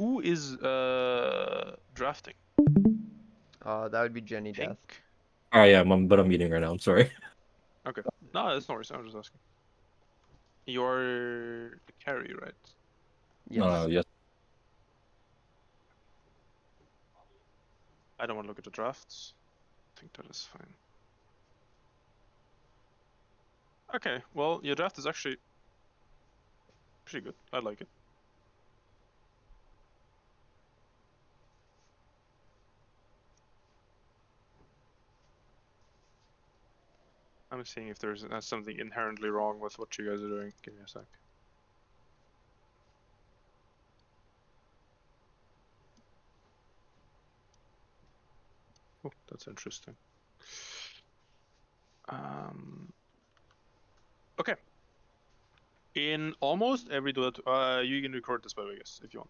Who is drafting? That would be Jenny Death. Pink? Yeah, but I'm eating right now. I'm sorry. Okay. No, that's no worries. I'm just asking. You're the carry, right? Yes. Yes. I don't want to look at the drafts. I think that is fine. Okay, well, your draft is actually pretty good. I like it. I'm seeing if there's something inherently wrong with what you guys are doing. Give me a sec. Oh, that's interesting. Okay. In almost every duet, you can record this by the way, guys, if you want.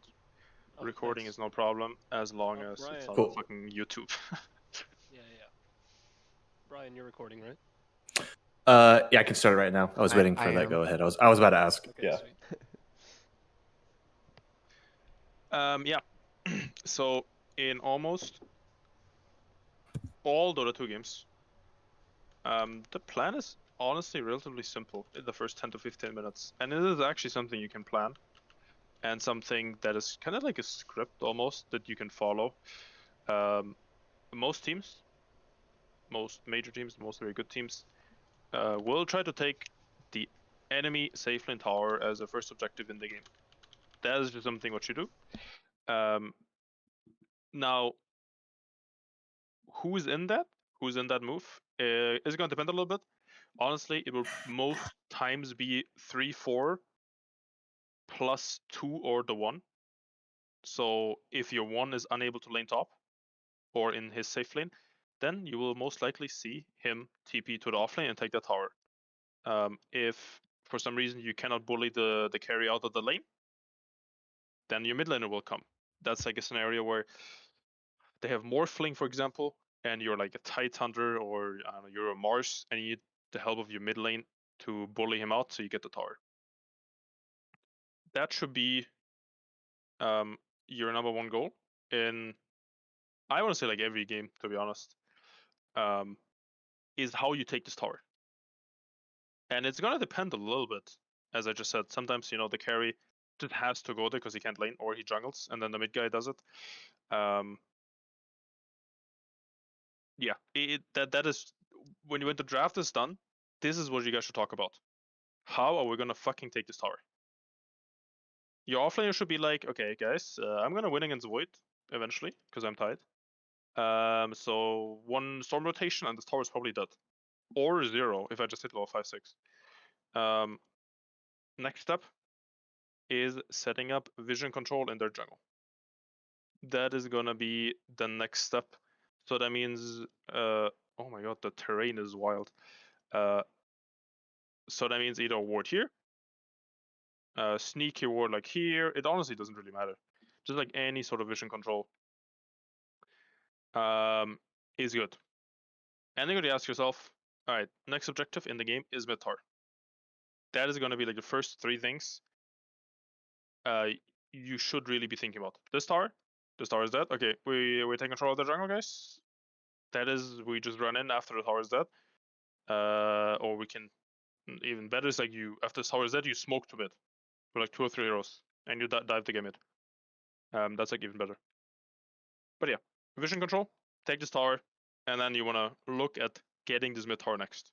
Oh, Recording thanks. is no problem as long Oh, as it's Brian. on Cool. fucking YouTube. Yeah. Brian, you're recording, right? Yeah, I can start it right now. I was waiting for I that am. go ahead. I was about to ask. Okay, Yeah. sweet. Yeah. So in almost all Dota 2 games, the plan is honestly relatively simple in the first 10 to 15 minutes, and it is actually something you can plan, and something that is kind of like a script almost that you can follow. Most teams, most major teams, most very good teams, will try to take the enemy safe lane tower as a first objective in the game. That is just something what you do. Now, who's in that move is going to depend a little bit. Honestly, it will most times be 3-4 plus 2 or the 1. So if your 1 is unable to lane top or in his safe lane, then you will most likely see him TP to the off lane and take the tower. If for some reason you cannot bully the carry out of the lane, then your mid laner will come. That's like a scenario where they have Morphling, for example, and you're like a Tide Hunter or I don't know, you're a Mars and you need the help of your mid lane to bully him out so you get the tower. That should be your number one goal in, I want to say like every game, to be honest, is how you take this tower. And it's gonna depend a little bit, as I just said. Sometimes the carry just has to go there because he can't lane or he jungles, and then the mid guy does it. Yeah, that is when the draft is done. This is what you guys should talk about. How are we gonna fucking take this tower? Your offlaner should be like, okay, guys, I'm gonna win against Void eventually because I'm tied. So 1 storm rotation and this tower is probably dead, or 0 if I just hit level 5-6. Next step is setting up vision control in their jungle. That is gonna be the next step. So that means, oh my god, the terrain is wild. So that means either a ward here, sneaky ward like here. It honestly doesn't really matter. Just like any sort of vision control is good. And then you gotta ask yourself, all right, next objective in the game is mid tower. That is gonna be like the first 3 things you should really be thinking about. This tower is dead. Okay, we take control of the jungle, guys. That is, we just run in after the tower is dead. Or we can, even better is like you, after the tower is dead, you smoke to mid with like 2 or 3 heroes and you dive the game mid. That's like even better. But yeah, vision control, take this tower, and then you wanna look at getting this mid tower next.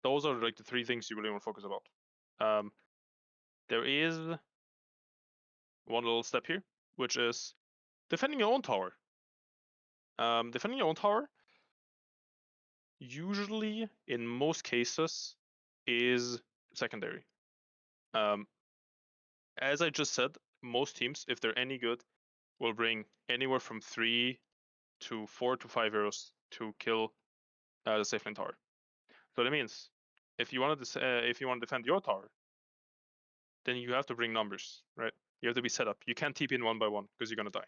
Those are like the 3 things you really want to focus about. There is one little step here, which is defending your own tower. Defending your own tower, usually in most cases, is secondary. As I just said, most teams, if they're any good, will bring anywhere from 3 to 4 to 5 heroes to kill the safe lane tower. So that means if you want to defend your tower, then you have to bring numbers, right? You have to be set up. You can't TP in 1 by 1 because you're gonna die.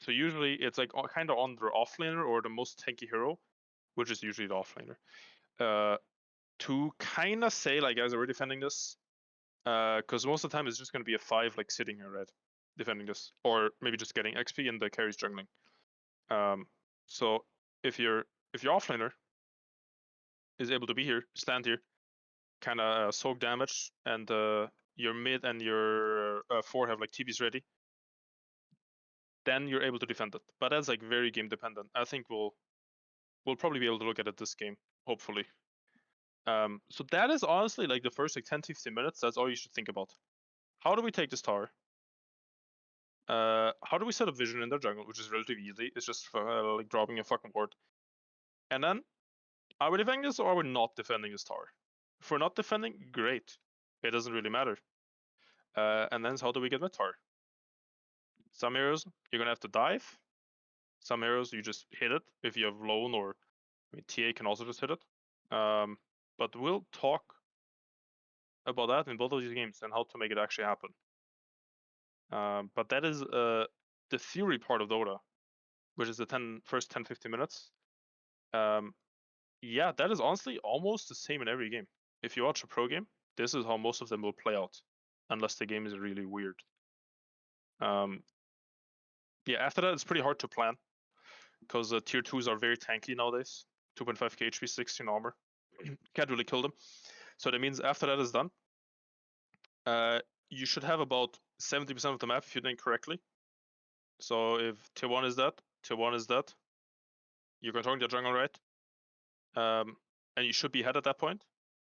So usually it's like kind of on the offlaner or the most tanky hero, which is usually the offlaner, to kind of say like, guys, are we defending this? Because most of the time it's just going to be a 5 like sitting here, right, defending this, or maybe just getting XP and the carries jungling. So if your offlaner is able to be here, stand here, kind of soak damage, and your mid and your 4 have like TPs ready, then you're able to defend it. But that's like very game dependent. I think we'll probably be able to look at it this game, hopefully. So that is honestly like the first like 10-15 minutes. That's all you should think about. How do we take this tower? How do we set up vision in their jungle, which is relatively easy. It's just like dropping a fucking ward. And then, are we defending this or are we not defending this tower? If we're not defending, great. It doesn't really matter. And then how do we get mid tower? Some heroes you're gonna have to dive. Some heroes you just hit it if you have lone, or I mean TA can also just hit it. But we'll talk about that in both of these games and how to make it actually happen. But that is the theory part of Dota, which is the first 10-15 minutes. Yeah, that is honestly almost the same in every game. If you watch a pro game, this is how most of them will play out, unless the game is really weird. Yeah, after that it's pretty hard to plan, because tier 2s are very tanky nowadays. 2.5k HP, 16 armor. Can't really kill them. So that means after that is done, you should have about 70% of the map if you think correctly. So if tier 1 is that, tier 1 is that, you're controlling the jungle, right? And you should be ahead at that point.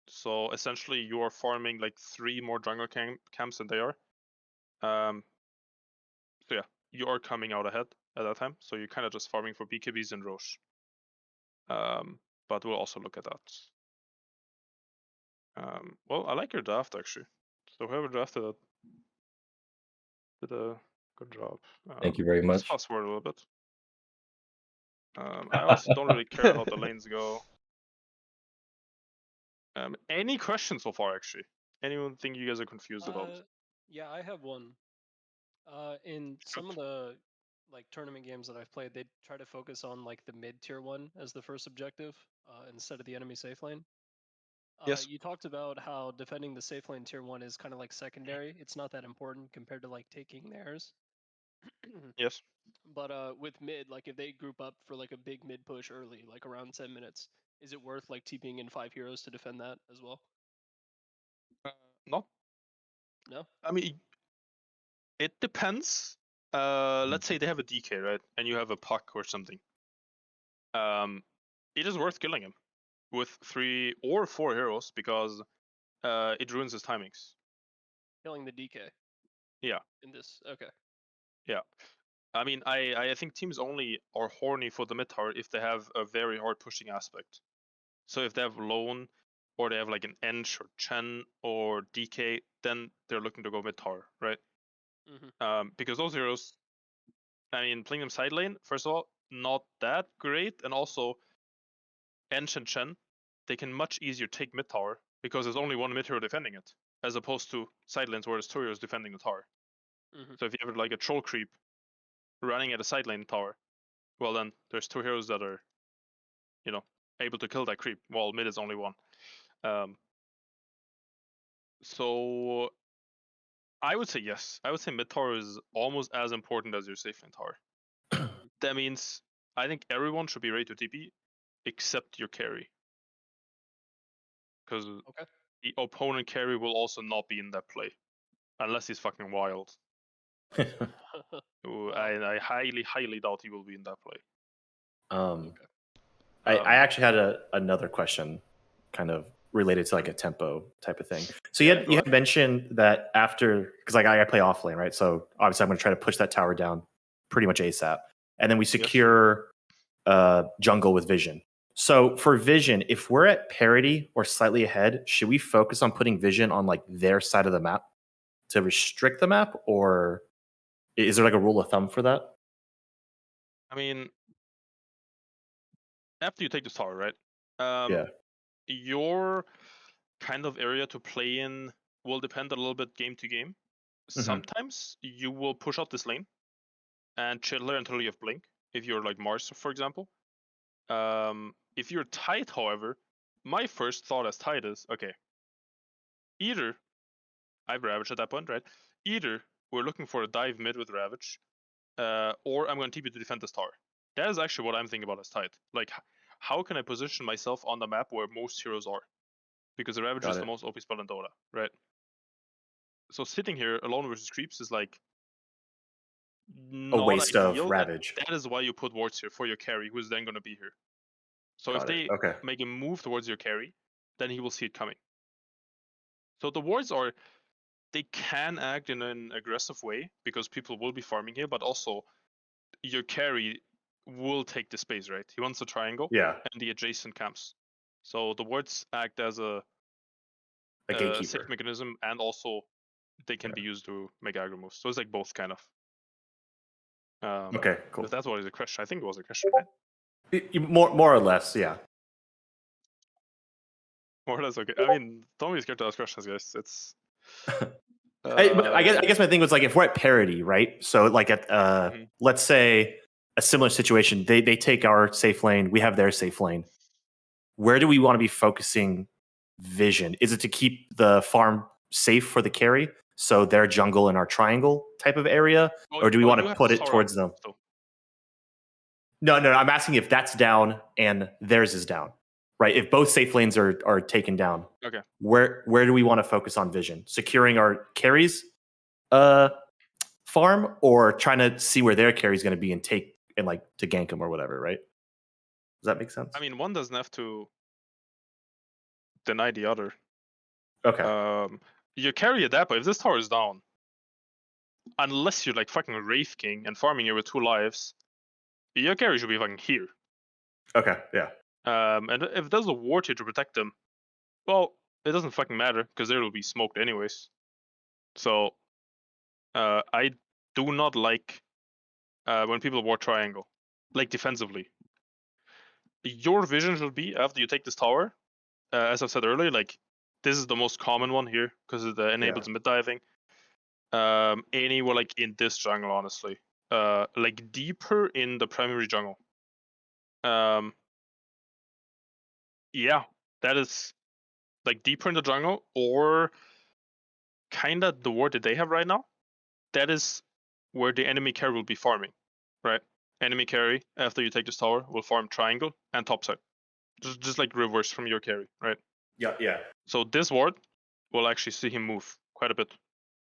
So essentially you are farming like 3 more jungle camps than they are. So yeah, you are coming out ahead at that time. So you're kind of just farming for BKBs and Roche. But we'll also look at that. Well, I like your draft actually. So whoever drafted it did a good job. Thank you very Let's much. fast forward a little bit. I also don't really care how the lanes go. Any questions so far, actually? Anyone think you guys are confused about? Yeah, I have one. In some of the like tournament games that I've played, they try to focus on like the mid tier 1 as the first objective instead of the enemy safe lane. Yes. You talked about how defending the safe lane tier 1 is kind of like secondary. It's not that important compared to like taking theirs. Yes. But with mid, like if they group up for like a big mid push early, like around 10 minutes, is it worth like TPing in 5 heroes to defend that as well? No. No? I mean, it depends. Let's say they have a DK, right? And you have a puck or something. It is worth killing him with 3 or 4 heroes, because it ruins his timings. Killing the DK. Yeah. In this, okay. Yeah. I mean, I think teams only are horny for the mid tower if they have a very hard pushing aspect. So if they have lone, or they have like an Ench or Chen or DK, then they're looking to go mid tower, right? Because those heroes, I mean, playing them side lane, first of all, not that great, and also Ench and Chen, they can much easier take mid tower because there's only one mid hero defending it, as opposed to side lanes where there's 2 heroes defending the tower. So if you have like a troll creep running at a side lane tower, well then there's 2 heroes that are, you know, able to kill that creep, while mid is only 1. So I would say yes. I would say mid tower is almost as important as your safe lane tower. That means I think everyone should be ready to TP except your carry, because the opponent carry will also not be in that play unless he's fucking wild. I highly doubt he will be in that play. I actually had another question, kind of related to like a tempo type of thing. So you had mentioned that after, because like I play off lane, right? So obviously I'm going to try to push that tower down pretty much ASAP, and then we secure jungle with vision. So for vision, if we're at parity or slightly ahead, should we focus on putting vision on like their side of the map to restrict the map, or is there like a rule of thumb for that? I mean, after you take this tower, right? Yeah. Your kind of area to play in will depend a little bit game to game. Sometimes you will push out this lane and chill there until you have blink, if you're like Mars, for example. If you're tight, however, my first thought as tight is, okay, either I have Ravage at that point, right? Either we're looking for a dive mid with Ravage, or I'm going to TP to defend this tower. That is actually what I'm thinking about as tight. Like, how can I position myself on the map where most heroes are? Because the Ravage Got is it. the most OP spell in Dota, right? So sitting here alone versus creeps is like A not waste ideal. of Ravage. That is why you put wards here for your carry, who's then going to be here. So if Got it. they Okay. make a move towards your carry, then he will see it coming. So the wards are, they can act in an aggressive way because people will be farming here, but also your carry will take the space, right? He wants a triangle Yeah. and the adjacent camps. So the wards act as a gatekeeper. safe mechanism, and also they can be used to make aggro moves. So it's like both kind of. Okay, cool. If that's what is a question, I think it was a question, right? More or less, yeah. More or less, okay. I mean, don't be scared to ask questions, guys. It's. But I guess my thing was like if we're at parity, right? So like at let's say a similar situation, they take our safe lane, we have their safe lane. Where do we want to be focusing vision? Is it to keep the farm safe for the carry, so their jungle in our triangle type of area, or do we want to put it towards them? No, I'm asking if that's down and theirs is down, right? If both safe lanes are taken down, okay. Where do we want to focus on vision? Securing our carries farm, or trying to see where their carry is going to be and take and like to gank them or whatever, right? Does that make sense? I mean, one doesn't have to deny the other. Okay. You carry at that point. If this tower is down, unless you're like fucking Wraith King and farming here with 2 lives, your carry should be fucking here. Okay, yeah. And if there's a ward here to protect them, well, it doesn't fucking matter because they will be smoked anyways. So, I do not like when people ward triangle, like defensively. Your vision should be after you take this tower, as I said earlier, like this is the most common one here because it enables mid diving. Anywhere like in this jungle, honestly, like deeper in the primary jungle. Yeah, that is like deeper in the jungle, or kind of the ward that they have right now. That is where the enemy carry will be farming, right? Enemy carry after you take this tower will farm triangle and topside, just like reverse from your carry, right? Yeah. So this ward will actually see him move quite a bit,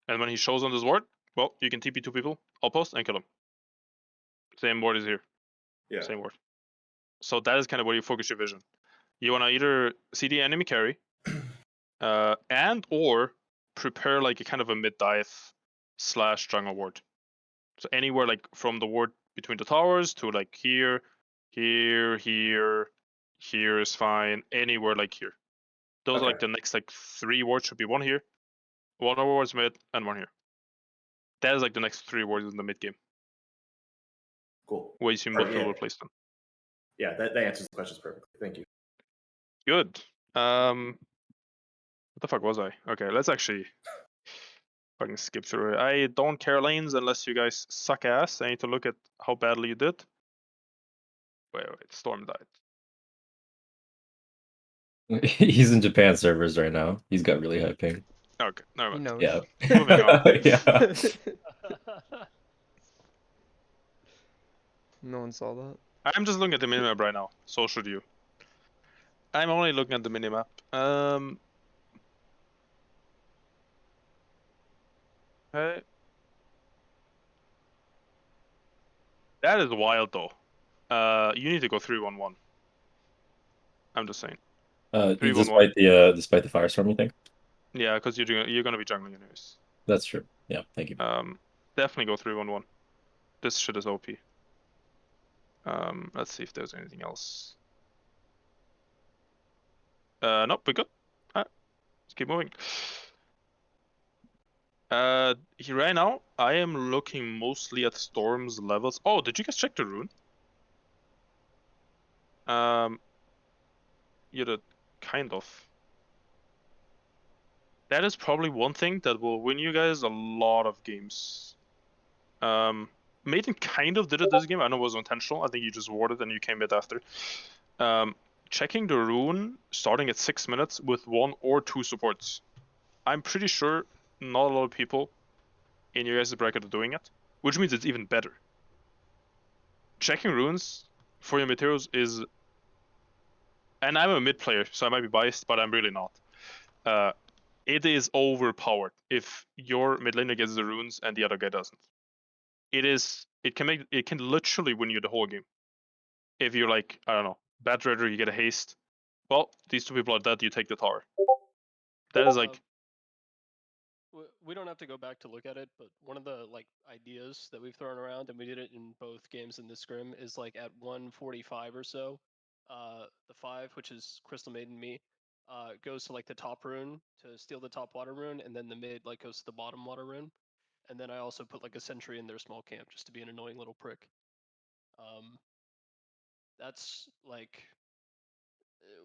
and when he shows on this ward, well, you can TP 2 people, outpost, and kill him. Same ward is here. Yeah. Same ward. So that is kind of where you focus your vision. You want to either see the enemy carry, and or prepare like a kind of a mid dive / jungle ward. So anywhere like from the ward between the towers to like here is fine. Anywhere like here. Those are like the next like 3 wards should be one here, one towards mid, and one here. That is like the next 3 wards in the mid game. Cool. Where you see multiple replace them. Yeah, that answers the questions perfectly. Thank you. Good. What the fuck was I? Okay, let's actually fucking skip through it. I don't care lanes unless you guys suck ass. I need to look at how badly you did. Wait, Storm died. He's in Japan servers right now. He's got really high ping. Okay, never He mind. knows. Yeah. Moving on. Yeah. No one saw that. I'm just looking at the minimap right now. So should you. I'm only looking at the minimap. Okay. That is wild though. You need to go 3-1-1. I'm just saying. 3-1-1. Despite the firestorm, you think? Yeah, because you're gonna be jungling anyways. That's true. Yeah, thank you. Definitely go 3-1-1. This shit is OP. Let's see if there's anything else. Nope, we're good. Alright, let's keep moving. Here right now, I am looking mostly at Storm's levels. Oh, did you guys check the rune? You did, kind of. That is probably one thing that will win you guys a lot of games. Maiden kind of did it this game. I know it was intentional. I think you just warded and you came mid after. Checking the rune starting at 6 minutes with 1 or 2 supports. I'm pretty sure not a lot of people in your guys' bracket are doing it, which means it's even better. Checking runes for your materials is, and I'm a mid player, so I might be biased, but I'm really not. It is overpowered if your mid laner gets the runes and the other guy doesn't. It can literally win you the whole game. If you're like, I don't know, Bat Raider, you get a haste. Well, these two people are dead, you take the tower. That is like, we don't have to go back to look at it, but one of the like ideas that we've thrown around, and we did it in both games in this scrim, is like at 145 or so, the 5, which is Crystal Maiden me, goes to like the top rune to steal the top water rune, and then the mid like goes to the bottom water rune, and then I also put like a sentry in their small camp just to be an annoying little prick. That's like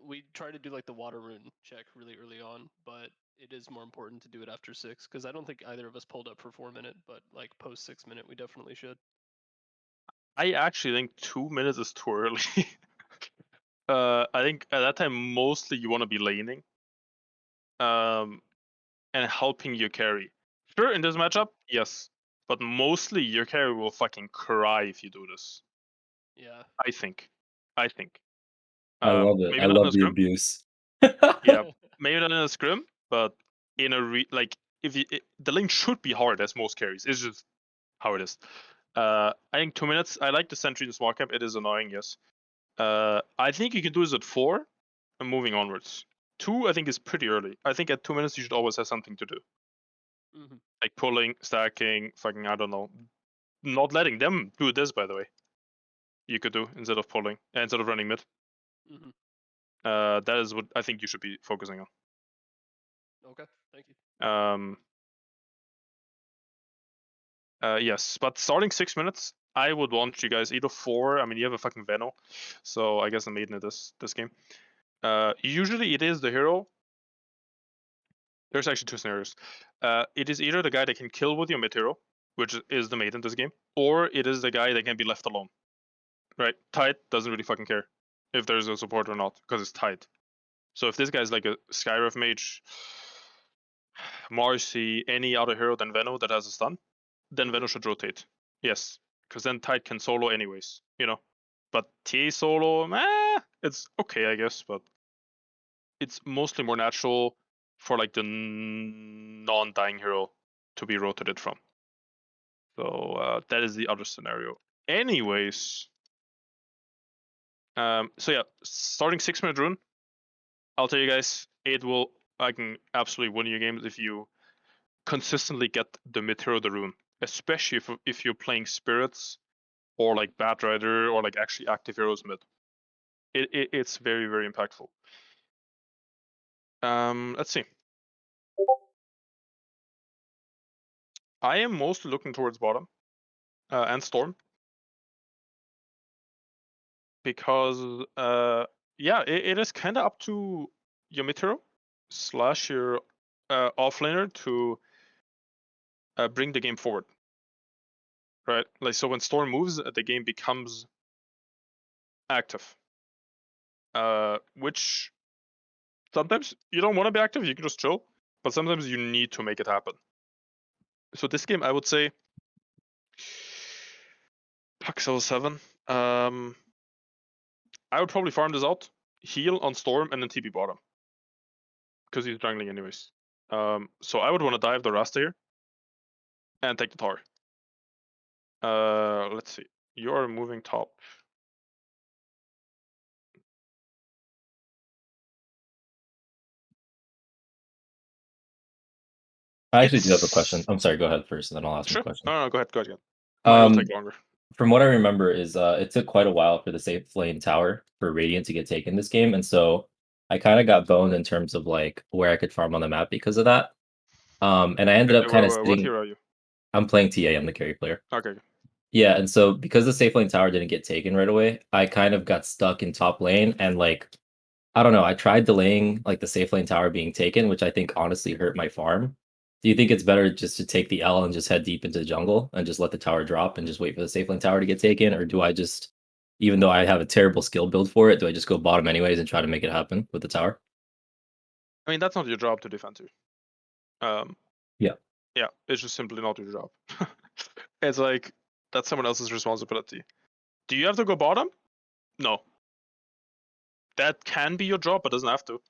we try to do like the water rune check really early on, but it is more important to do it after 6 because I don't think either of us pulled up for 4-minute, but like post 6-minute we definitely should. I actually think 2 minutes is too early. I think at that time mostly you want to be laning, and helping your carry. Sure, in this matchup, yes, but mostly your carry will fucking cry if you do this. Yeah. I think. I love it. Maybe I not in love a the scrim. abuse. Yeah, maybe not in a scrim, but in a like if the lane should be hard as most carries. It's just how it is. I think 2 minutes. I like the sentry in the small camp. It is annoying, yes. I think you can do this at 4 and moving onwards. 2, I think, is pretty early. I think at 2 minutes you should always have something to do. Mm-hmm. Like pulling, stacking, fucking, I don't know. Not letting them do this, by the way. You could do instead of pulling, instead of running mid. Mm-hmm. That is what I think you should be focusing on. Okay, thank you. Yes, but starting 6 minutes, I would want you guys either 4. I mean, you have a fucking Veno, so I guess I'm maiden at this game. Usually it is the hero. There's actually 2 scenarios. It is either the guy that can kill with your mid hero, which is the maid in this game, or it is the guy that can be left alone. Right? Tide doesn't really fucking care if there's a support or not, because it's Tide. So if this guy's like a Skyref mage, Marcy, any other hero than Veno that has a stun, then Veno should rotate. Yes, because then Tide can solo anyways, you know. But TA solo, it's okay, I guess, but it's mostly more natural for like the non-dying hero to be rotated from. So that is the other scenario. Anyways, so yeah, starting 6-minute rune. I'll tell you guys, I can absolutely win your games if you consistently get the mid hero the rune, especially if you're playing spirits or like Bat Rider or like actually active heroes mid. It's very, very impactful. Let's see. I am mostly looking towards bottom and Storm because yeah, it is kind of up to your mid hero / your offlaner to bring the game forward, right? Like so, when Storm moves, the game becomes active. Which sometimes you don't want to be active; you can just chill. But sometimes you need to make it happen. So this game, I would say, Paxel 7. I would probably farm this out, heal on Storm, and then TP bottom. Because he's jungling anyways. So I would want to dive the Rasta here. And take the tower. Let's see. You're moving top. I actually do have a question. I'm sorry, go ahead first, and then I'll ask my question. No, go ahead again. Mine will take longer. From what I remember is it took quite a while for the safe lane tower for Radiant to get taken this game, and so I kind of got boned in terms of like where I could farm on the map because of that. And I ended up kind of What sitting. hero are you? I'm playing TA. I'm the carry player. Okay. Yeah, and so because the safe lane tower didn't get taken right away, I kind of got stuck in top lane, and like I don't know, I tried delaying like the safe lane tower being taken, which I think honestly hurt my farm. Do you think it's better just to take the L and just head deep into the jungle and just let the tower drop and just wait for the safe lane tower to get taken? Or do I just, even though I have a terrible skill build for it, do I just go bottom anyways and try to make it happen with the tower? I mean, that's not your job to defend you. Yeah. Yeah, it's just simply not your job. It's like, that's someone else's responsibility. Do you have to go bottom? No. That can be your job, but doesn't have to.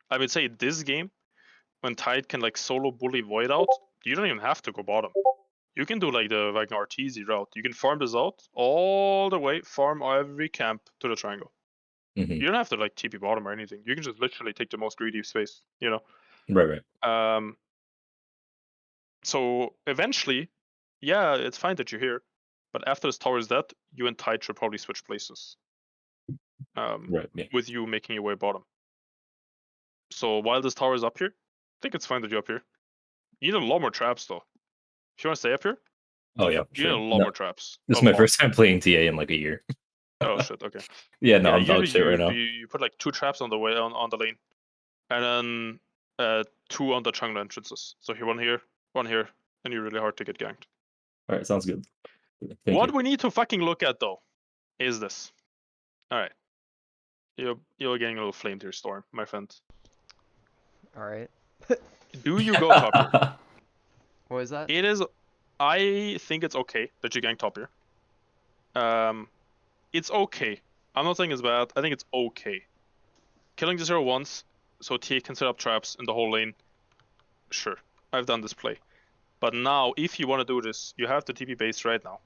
I would say this game, when Tide can like solo bully Void out, you don't even have to go bottom. You can do like the like Arteezy route. You can farm this out all the way, farm every camp to the triangle. Mhm. You don't have to like TP bottom or anything. You can just literally take the most greedy space, you know? Right. So eventually, yeah, it's fine that you're here, but after this tower is dead, you and Tide should probably switch places. Right. Yeah. With you making your way bottom. So while this tower is up here, I think it's fine that you're up here. You need a lot more traps though. If you want to stay up here, Oh yeah. you need a Sure. lot No, more traps. this A is my lot. first time playing TA in like a year. Oh shit. Okay. Yeah. No, Yeah, I'm dog usually shit right now. you put like 2 traps on the way on the lane, and then 2 on the jungle entrances. So here, one here, and you're really hard to get ganked. All right. Sounds good. Thank What you. we need to fucking look at though is this. All right. You're getting a little flamed here, Storm, my friend. All right. Do you go top here? What is that? It is. I think it's okay that you gank top here. It's okay. I'm not saying it's bad. I think it's okay. Killing the 0 once, so T can set up traps in the whole lane. Sure, I've done this play. But now, if you want to do this, you have to TP base right now.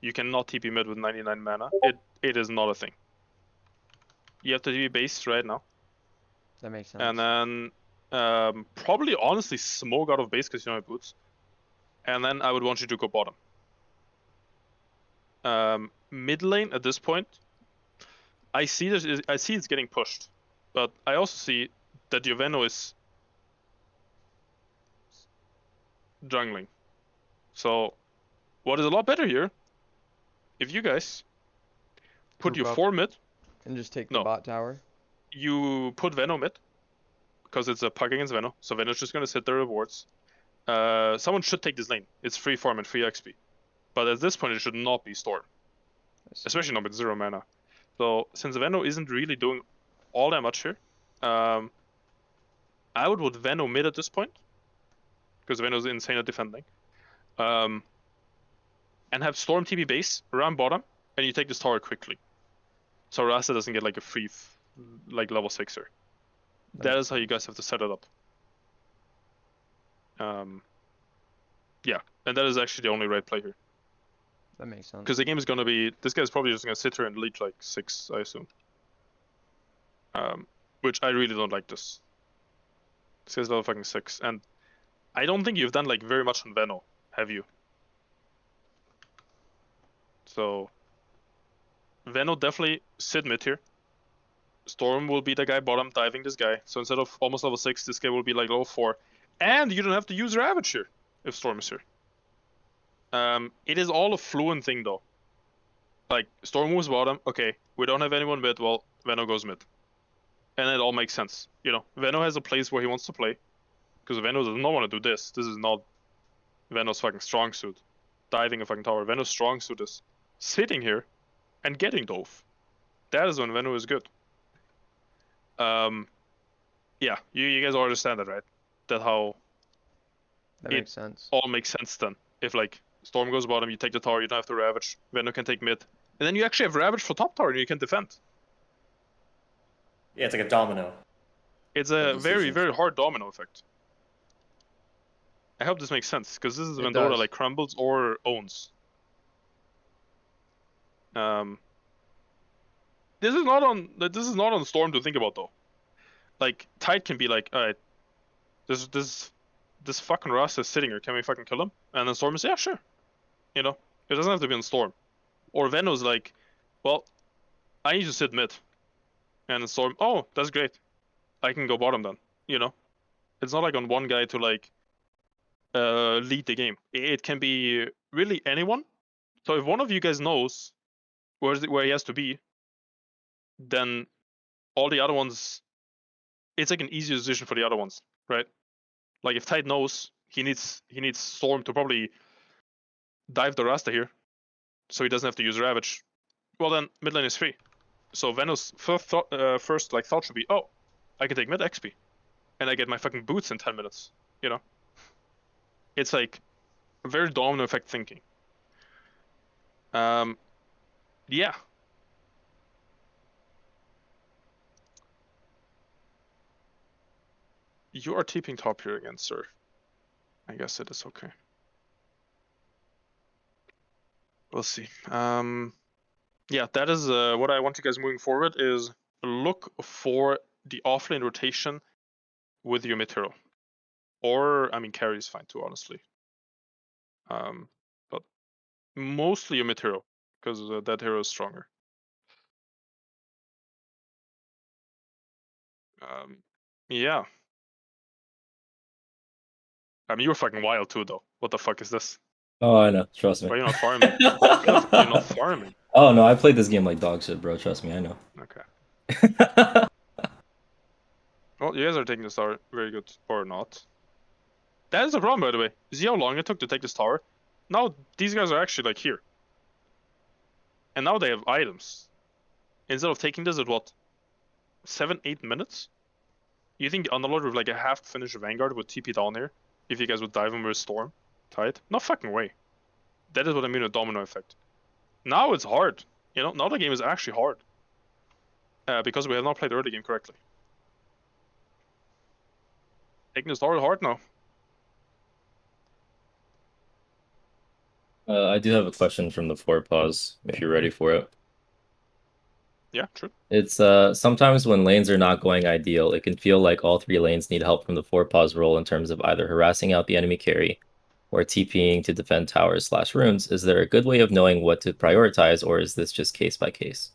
You cannot TP mid with 99 mana. It is not a thing. You have to TP base right now. That makes sense. And then probably honestly smoke out of base because you don't have boots. And then I would want you to go bottom. Mid lane at this point, I see it's getting pushed, but I also see that your Veno is jungling. So what is a lot better here, if you guys put Group your up 4 mid, and just take the no. bot tower. You put Veno mid, because it's a puck against Veno, so Veno's just gonna sit there rewards. Someone should take this lane. It's free farm and free XP. But at this point it should not be Storm. Especially not with 0 mana. So since Veno isn't really doing all that much here, I would put Veno mid at this point, because Veno's insane at defending. And have Storm TP base around bottom, and you take this tower quickly. So Rasa doesn't get like a free like level 6er. That is how you guys have to set it up. Yeah, and that is actually the only right play here. That makes sense. Because the game is gonna be, this guy's probably just gonna sit here and lead like 6, I assume. Which I really don't like this. This guy's level fucking 6, and I don't think you've done like very much on Veno, have you? So Veno definitely sit mid here. Storm will be the guy bottom diving this guy. So instead of almost level 6, this guy will be like level 4. And you don't have to use Ravage here if Storm is here. It is all a fluent thing though. Like, Storm moves bottom, okay, we don't have anyone mid, well, Veno goes mid. And it all makes sense. You know, Veno has a place where he wants to play. Because Veno does not want to do this. This is not Veno's fucking strong suit. Diving a fucking tower. Veno's strong suit is sitting here and getting dove. That is when Veno is good. Yeah, you guys all understand that, right? That how That it makes sense. all makes sense then. If like Storm goes bottom, you take the tower, you don't have to Ravage. Veno can take mid. And then you actually have Ravage for top tower and you can defend. Yeah, it's like a domino. It's a very, decisions. very hard domino effect. I hope this makes sense, because this is It when Dota does. like crumbles or owns. This is not on Storm to think about though. Like Tide can be like, alright, this fucking Rust is sitting here, can we fucking kill him? And then Storm is, yeah, sure. You know, it doesn't have to be on Storm. Or Veno's like, well, I need to sit mid. And then Storm, oh, that's great. I can go bottom then. You know, it's not like on one guy to like lead the game. It can be really anyone. So if one of you guys knows where he has to be, then all the other ones, it's like an easy decision for the other ones, right? Like if Tide knows he needs Storm to probably dive the Rasta here, so he doesn't have to use Ravage. Well then, mid lane is free. So Veno's first thought should be, oh, I can take mid XP, and I get my fucking boots in 10 minutes. You know. It's like very domino effect thinking. Yeah. You are TPing top here again, sir. I guess it is okay. We'll see. Yeah, that is what I want you guys moving forward is look for the offlane rotation with your mid hero. Or, I mean, carry is fine too, honestly. But mostly your mid hero, because that hero is stronger. Yeah. I mean, you're fucking wild too, though. What the fuck is this? Oh, I know. Trust me. Why are you not farming? Why the fuck are you not farming? Oh no, I played this game like dog shit, bro. Trust me, I know. Okay. Well, you guys are taking this tower very good, or not. That is the problem, by the way. See how long it took to take this tower? Now these guys are actually like here. And now they have items. Instead of taking this at what? 7-8 minutes? You think Underlord with like a half finished Vanguard would TP down here? If you guys would dive him with Storm? Tight? No fucking way. That is what I mean with domino effect. Now it's hard. You know, now the game is actually hard. Because we have not played the early game correctly. Taking this tower hard now. I do have a question from the 4Pause, if you're ready for it. Yeah, true. It's sometimes when lanes are not going ideal, it can feel like all three lanes need help from the 4Pause role in terms of either harassing out the enemy carry or TPing to defend towers / runes. Is there a good way of knowing what to prioritize, or is this just case by case?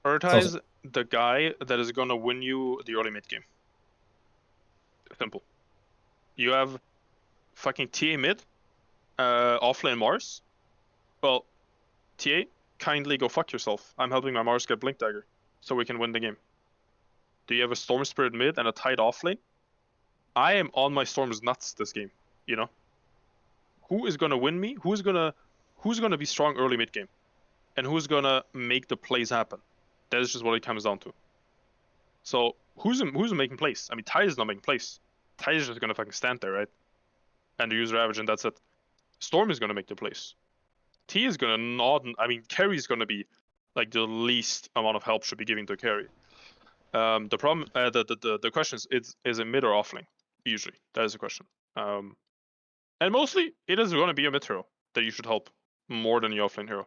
Prioritize the guy that is gonna win you the early mid game. Simple. You have fucking TA mid, offlane Mars. Well, TA, kindly go fuck yourself. I'm helping my Mars get Blink Dagger, so we can win the game. Do you have a Storm Spirit mid and a tight offlane? I am on my Storm's nuts this game, you know? Who is gonna win me? Who's gonna be strong early mid game? And who's gonna make the plays happen? That is just what it comes down to. So who's making plays? I mean, Ty is not making plays. Ty is just gonna fucking stand there, right? And the user average, and that's it. Storm is gonna make the plays. T is gonna not. I mean, carry is gonna be like the least amount of help should be giving to carry. The problem, the question is it mid or offlane? Usually, that is the question. And mostly it is gonna be a mid hero that you should help more than your offlane hero,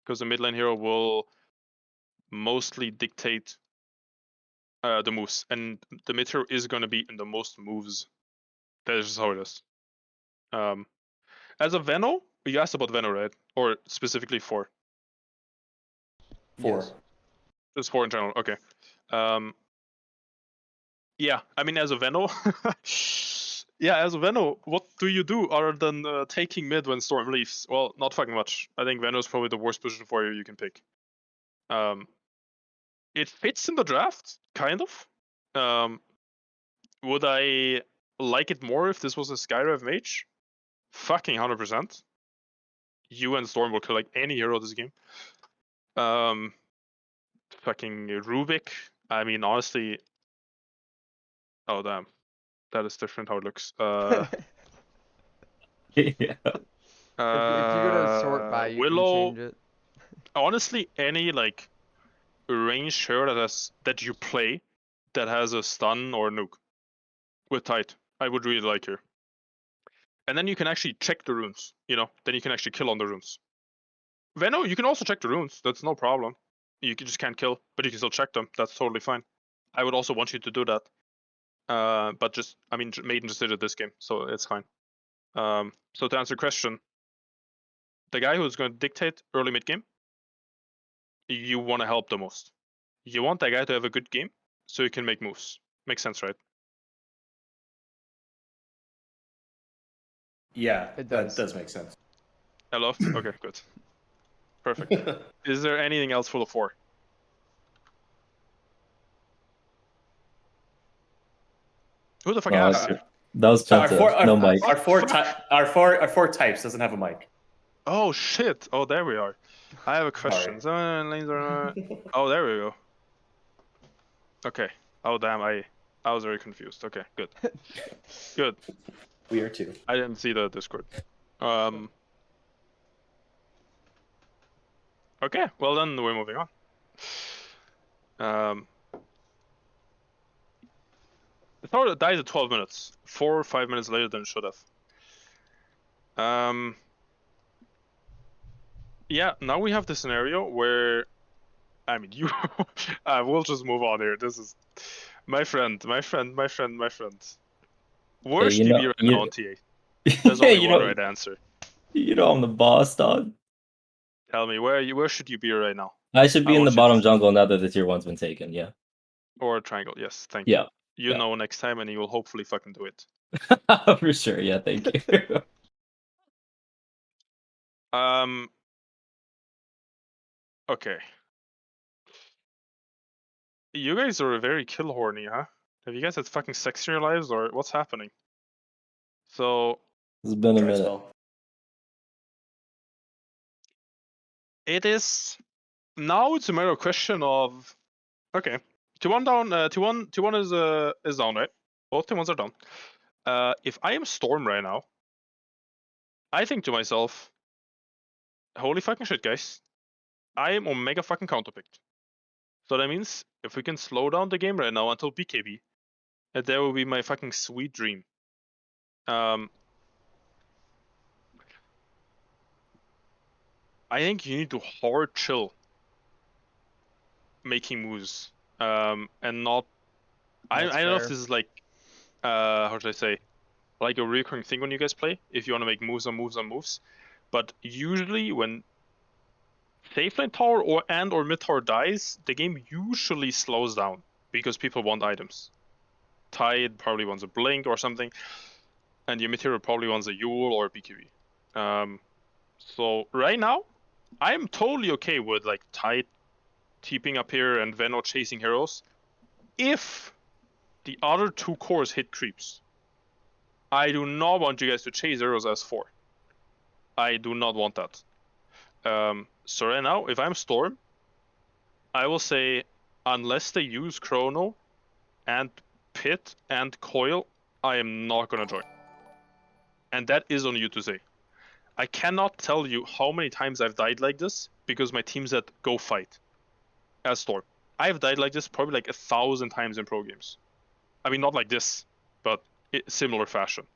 because the mid lane hero will mostly dictate the moves, and the mid hero is gonna be in the most moves. That is just how it is. As a Veno, you asked about Veno, right? Or specifically 4? 4. Yes. Just 4 in general. Okay. Yeah, I mean, as a Veno, yeah, as a Veno, what do you do other than taking mid when Storm leaves? Well, not fucking much. I think Veno is probably the worst position for you can pick. It fits in the draft, kind of. Would I like it more if this was a Skyrev mage? Fucking 100%. You and Storm will kill like any hero this game. Fucking Rubik. I mean, honestly. Oh damn, that is different how it looks. Yeah. If you go to sort by, you Willow. can change it. Honestly, any like range hero that you play that has a stun or a nuke with tight, I would really like here. And then you can actually check the runes. You know, then you can actually kill on the runes. Veno, you can also check the runes. That's no problem. You just can't kill, but you can still check them. That's totally fine. I would also want you to do that. But just, I mean, Maiden just did it this game, so it's fine. So to answer your question, the guy who's going to dictate early mid game, you want to help the most. You want that guy to have a good game, so you can make moves. Makes sense, right? Yeah, It that does. does make sense. Hello? Okay, good. Perfect. Is there anything else for the 4? Who the fuck asked you? That was So our Penta. No mic. our four types doesn't have a mic. Oh shit! Oh, there we are. I have a question. Oh, there we go. Okay. Oh damn, I was very confused. Okay, good. Good. We are too. I didn't see the Discord. Okay, well then we're moving on. The tower died at 12 minutes. 4 or 5 minutes later than it should have. Yeah, now we have the scenario where, I mean, you. We'll just move on here. This is my friend. Worst you know- DB right you- now on TA. There's only you one know, right answer. you know I'm the boss, dog. Tell me where should you be right now? I should be I in the want you to bottom say. jungle now that the tier 1's been taken. Yeah. Or a triangle. Yes, thank Yeah. you. You yeah. know next time, and you will hopefully fucking do it. For sure. Yeah. Thank you. Okay. You guys are very kill horny, huh? Have you guys had fucking sex in your lives, or what's happening? So It's been a Try minute. spell. it is now. It's a matter of question of okay. 2-1 down. 2-1. 2-1 is down, right? Both 2-1s are down. If I am Storm right now, I think to myself, holy fucking shit, guys. I am Omega fucking counterpicked. So that means if we can slow down the game right now until BKB, that will be my fucking sweet dream. I think you need to hard chill making moves. And not I That's don't know if fair. this is like how should I say, like a recurring thing when you guys play, if you want to make moves on moves on moves. But usually when safe lane tower or mid tower dies, the game usually slows down because people want items. Tide probably wants a blink or something, and your mid hero probably wants a Yule or a BKB. So right now, I'm totally okay with like Tide TPing up here and Veno chasing heroes. If the other two cores hit creeps, I do not want you guys to chase heroes as 4. I do not want that. So right now, if I'm Storm, I will say, unless they use Chrono and Pit and Coil, I am not gonna join. And that is on you to say. I cannot tell you how many times I've died like this because my team said go fight as Storm. I've died like this probably like 1,000 times in pro games. I mean, not like this, but similar fashion.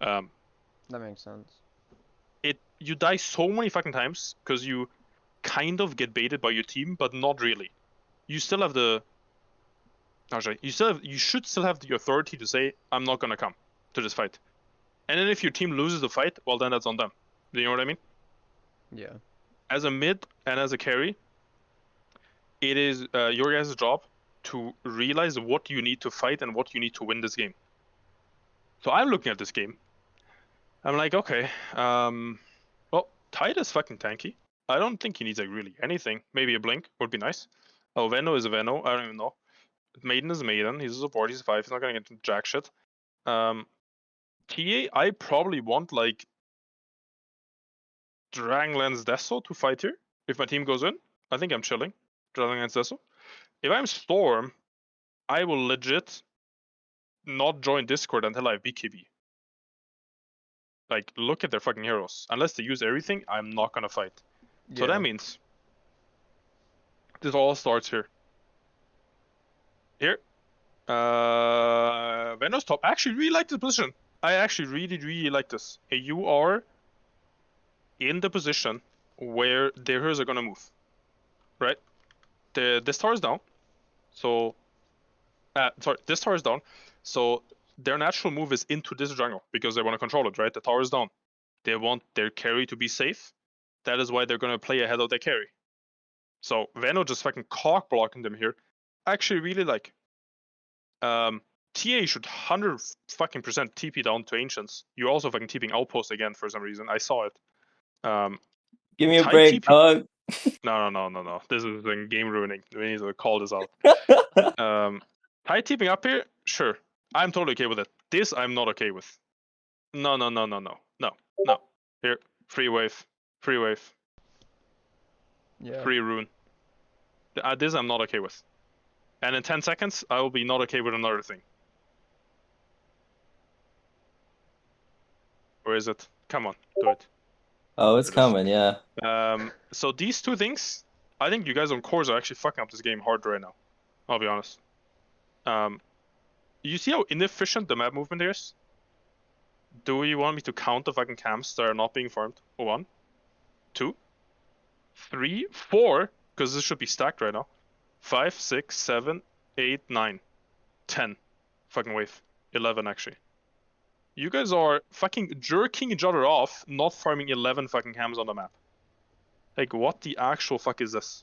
That makes sense. You die so many fucking times because you kind of get baited by your team, but not really. You still have the you should still have the authority to say, I'm not gonna come to this fight. And then if your team loses the fight, well then that's on them. Do you know what I mean? Yeah. As a mid and as a carry, it is your guys' job to realize what you need to fight and what you need to win this game. So I'm looking at this game. I'm like, okay, well, Tide is fucking tanky. I don't think he needs like really anything. Maybe a blink would be nice. Oh, Veno is a Veno. I don't even know. Maiden is a Maiden. He's a support. He's 5. He's not gonna get jack shit. TA, I probably want like Dranglands Deso to fight here. If my team goes in, I think I'm chilling. Dranglands Deso. If I'm Storm, I will legit not join Discord until I have BKB. Like, look at their fucking heroes. Unless they use everything, I'm not gonna fight. So that means this all starts here. Here. Venom's top. I actually really like this position. I actually really like this. Hey, you are in the position where their heroes are gonna move. Right? This tower is down. So this tower is down. So their natural move is into this jungle because they want to control it, right? The tower is down. They want their carry to be safe. That is why they're gonna play ahead of their carry. So Veno just fucking cock blocking them here. I actually really like. TA should 100 fucking percent TP down to Ancients. You're also fucking TPing Outpost again for some reason. I saw it. Give me a Tide break, TP dog. No. This is game ruining. We need to call this out. Tide TPing up here, sure. I'm totally okay with it. This I'm not okay with. No. Here, free wave. Yeah. Free rune. This I'm not okay with. And in 10 seconds, I will be not okay with another thing. Or is it? Come on, do it. Oh, it's It is. coming, yeah. So these two things, I think you guys on cores are actually fucking up this game hard right now. I'll be honest. You see how inefficient the map movement is? Do you want me to count the fucking camps that are not being farmed? 1, 2, 3, 4, because this should be stacked right now. 5, 6, 7, 8, 9, 10. Fucking wave. 11 actually. You guys are fucking jerking each other off, not farming 11 fucking cams on the map. Like, what the actual fuck is this?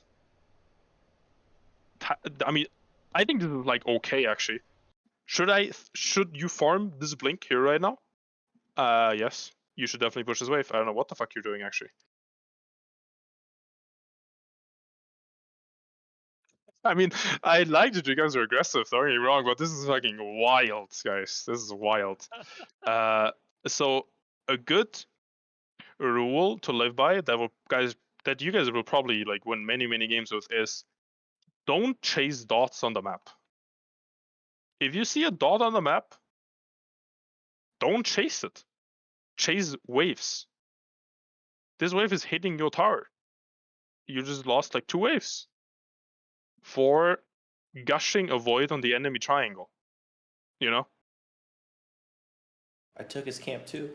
I mean, I think this is like okay actually. Should you farm this blink here right now? Yes. You should definitely push this wave. I don't know what the fuck you're doing actually. I mean, I like that you guys are aggressive, don't get me wrong, but this is fucking wild, guys. This is wild. So a good rule to live by that you guys will probably like win many games with is don't chase dots on the map. If you see a dot on the map, don't chase it. Chase waves. This wave is hitting your tower. You just lost like 2 waves for gushing a void on the enemy triangle. You know? I took his camp too.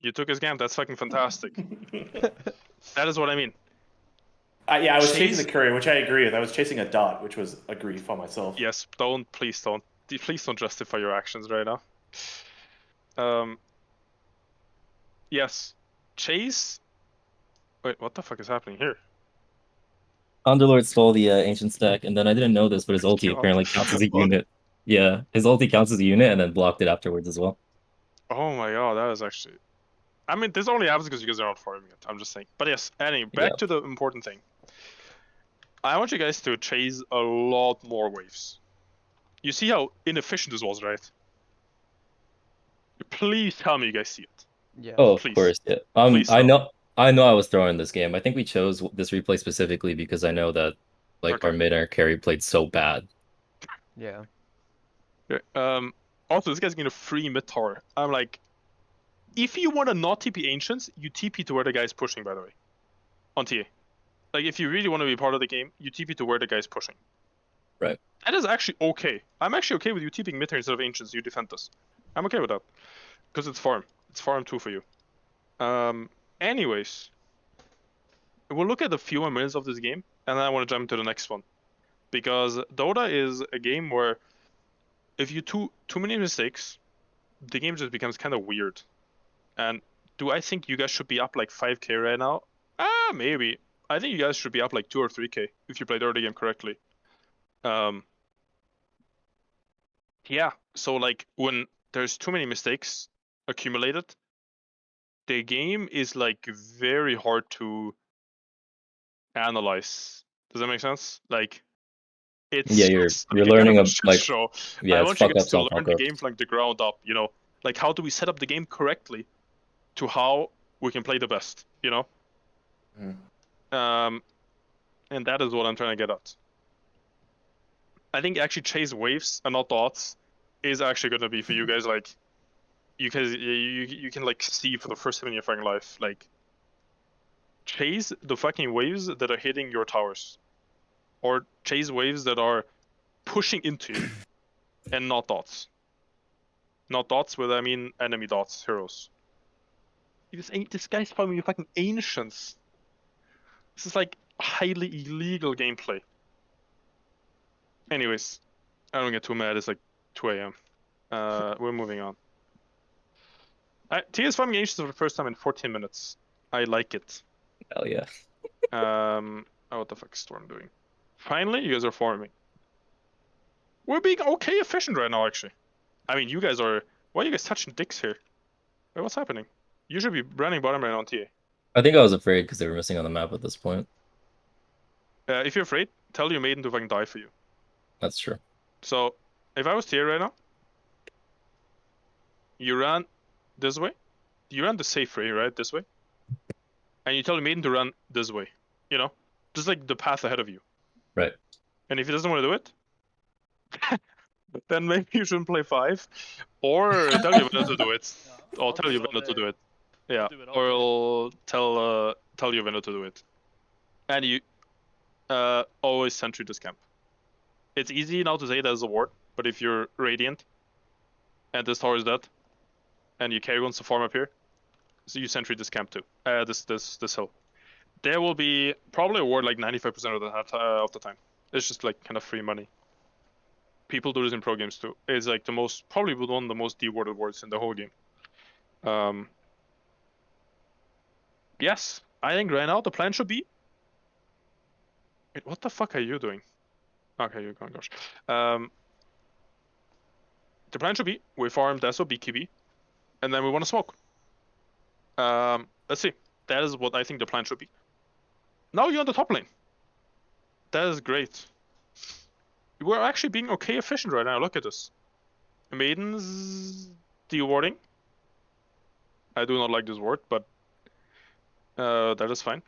You took his camp. That's fucking fantastic. That is what I mean. Yeah, I was chasing the courier, which I agree with. I was chasing a dot, which was a grief on myself. Yes, please don't justify your actions right now. Yes, chase. Wait, what the fuck is happening here? Underlord stole the ancient stack, and then I didn't know this, but his ulti God. apparently counts as a What? unit. Yeah, his ulti counts as a unit, and then blocked it afterwards as well. Oh my god, that is actually. I mean, this only happens because you guys are not farming it. I'm just saying. But yes, anyway, back to the important thing. I want you guys to chase a lot more waves. You see how inefficient this was, right? Please tell me you guys see it. Yeah. Oh, of Please. course, yeah. Please I tell. know I was throwing this game. I think we chose this replay specifically because I know that like our mid air carry played so bad. Yeah. Also, this guy's getting a free mid tower. I'm like, if you want to not TP Ancients, you TP to where the guy's pushing, by the way. On TA. Like, if you really want to be part of the game, you TP to where the guy's pushing. Right. That is actually okay. I'm actually okay with you TPing mid instead of Ancients, you defend us. I'm okay with that. Because it's farm. It's farm 2 for you. Anyways. We'll look at a few more minutes of this game, and then I want to jump to the next one. Because Dota is a game where if you do too many mistakes, the game just becomes kind of weird. And do I think you guys should be up like 5k right now? Maybe. I think you guys should be up like 2 or 3k if you play the early game correctly. Yeah, so like when there's too many mistakes accumulated, the game is like very hard to analyze. Does that make sense? Like, it's you're like learning kind of a shit like show. yeah, I it's want you fuck guys ups to on learn fuck the ups. game from like the ground up. You know, like how do we set up the game correctly to how we can play the best. You know. And that is what I'm trying to get at. I think actually chase waves and not dots is actually going to be for you guys like you can like see for the first time in your fucking life, like chase the fucking waves that are hitting your towers, or chase waves that are pushing into you, and not dots. Not dots with I mean enemy dots, heroes. This guy's farming fucking ancients. This is like highly illegal gameplay. Anyways, I don't get too mad. It's like 2 a.m. We're moving on. T is farming ancients for the first time in 14 minutes. I like it. Hell yeah. What the fuck is Storm doing? Finally, you guys are farming. We're being okay efficient right now, actually. I mean, you guys are. Why are you guys touching dicks here? Wait, what's happening? You should be running bottom right now on TA. I think I was afraid because they were missing on the map at this point. If you're afraid, tell your maiden to fucking die for you. That's true. So, if I was TA right now, you ran this way. You ran the safe way, right? This way. And you tell your maiden to run this way. You know? Just like the path ahead of you. Right. And if he doesn't want to do it, then maybe you shouldn't play 5. Or tell your maiden to do it. I'll tell do you it all Vendo to day. do it. Yeah, do it all or day. I'll tell you Vendo to do it. And you always sentry this camp. It's easy now to say that as a ward, but if you're Radiant and this tower is dead, and you carry wants to farm up here, so you sentry this camp too. This hill. There will be probably a ward like 95% of the time. It's just like kind of free money. People do this in pro games too. It's like probably one of the most dewarded wards in the whole game. Yes, I think right now the plan should be. Wait, what the fuck are you doing? Okay, you're going gosh. The plan should be we farm Deso BKB, and then we want to smoke. Let's see. That is what I think the plan should be. Now you're on the top lane. That is great. We're actually being okay efficient right now. Look at this. Maiden's dewarding. I do not like this ward, but that is fine.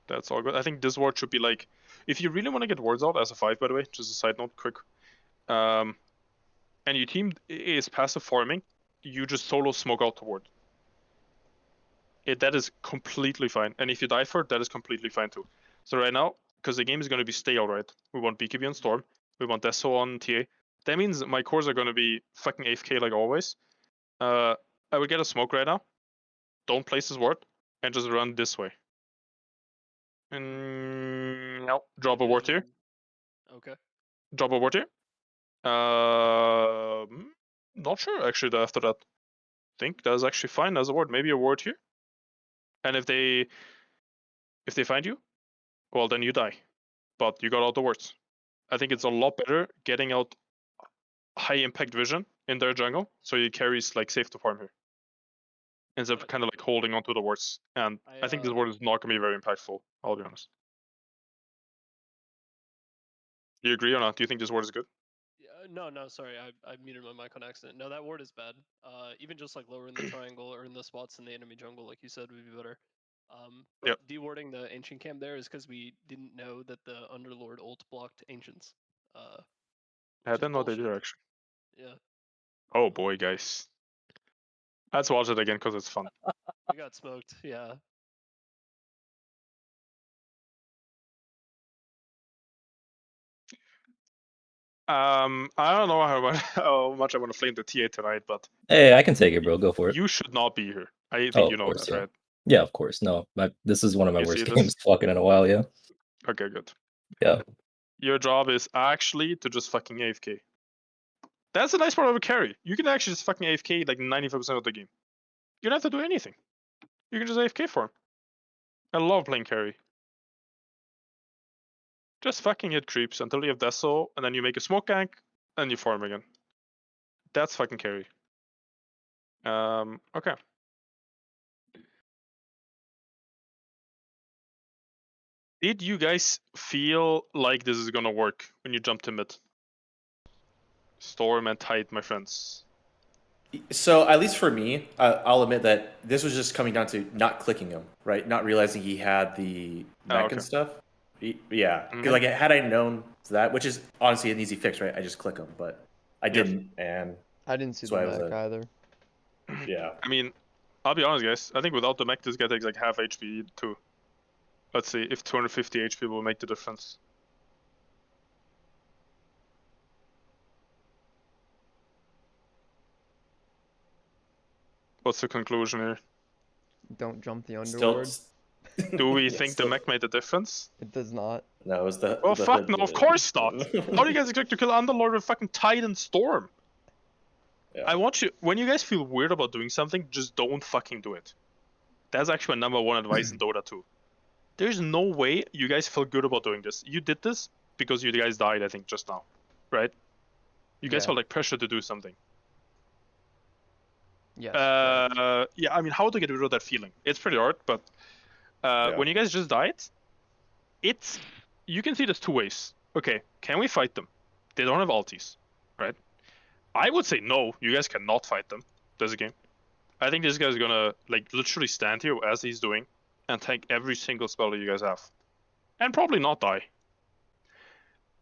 That's all good. I think this ward should be like, if you really want to get wards out as a 5, by the way, just a side note, quick. And your team is passive farming, you just solo smoke out the ward. That is completely fine. And if you die for it, that is completely fine too. So right now, because the game is going to be stale, right? We want BKB on Storm. We want Deso on TA. That means my cores are going to be fucking AFK like always. I would get a smoke right now. Don't place his ward. And just run this way. And no, drop a ward here. Okay. Drop a ward here. Not sure actually after that. Think that is actually fine as a ward. Maybe a ward here. And if they find you, well then you die. But you got out the wards. I think it's a lot better getting out high impact vision in their jungle, so it carries like safe to farm here. Instead of kind of like holding onto the wards. And I think this ward is not gonna be very impactful, I'll be honest. Do you agree or not? Do you think this ward is good? No, sorry, I muted my mic on accident. No, that ward is bad. Even just like lower in the triangle or in the spots in the enemy jungle, like you said, would be better. But Yep. dewarding the ancient camp there is because we didn't know that the Underlord ult blocked ancients. I didn't know they did bullshit. actually. Yeah, Oh boy, guys. Let's watch it again because it's fun. we got smoked. Yeah. I don't know how much I want to flame the TA tonight, but Hey, I can take it, bro. Go for it. you should not be here. I Oh, think of you know course, that, yeah. right? Yeah, of course. No, this is one of my You see worst this? games fucking in a while. Yeah. Okay, good. Yeah. Your job is actually to just fucking AFK. That's the nice part of a carry. You can actually just fucking AFK like 95% of the game. You don't have to do anything. You can just AFK farm. I love playing carry. Just fucking hit creeps until you have Deso, and then you make a smoke gank, and you farm again. That's fucking carry. Okay. Did you guys feel like this is gonna work when you jump to mid? Storm and Tide, my friends. So at least for me, I'll admit that this was just coming down to not clicking him, right? Not realizing he had the mech okay. and stuff. Yeah, because like had I known that, which is honestly an easy fix, right? I just click him, but I didn't, and I didn't see so the I was mech either. yeah. I mean, I'll be honest, guys. I think without the mech, this guy takes like half HP too. Let's see if 250 HP will make the difference. What's the conclusion here? Don't jump the Still, underlord. Do we yeah, think still, the mech made a difference? It does not. No, it was the. Well, the fuck hood no, did of it. course not. How do you guys expect to kill Underlord with fucking Tide and Storm? Yeah. I want you, when you guys feel weird about doing something, just don't fucking do it. That's actually my number one advice in Dota 2. There's no way you guys feel good about doing this. You did this because you guys died, I think, just now. Right? You guys Yeah. felt like pressure to do something. Yes. Yeah, I mean, how to get rid of that feeling? It's pretty hard, but when you guys just died, you can see there's two ways. Okay, can we fight them? They don't have ultis, right? I would say no, you guys cannot fight them. There's a game. I think this guy's gonna like literally stand here as he's doing and tank every single spell that you guys have. And probably not die.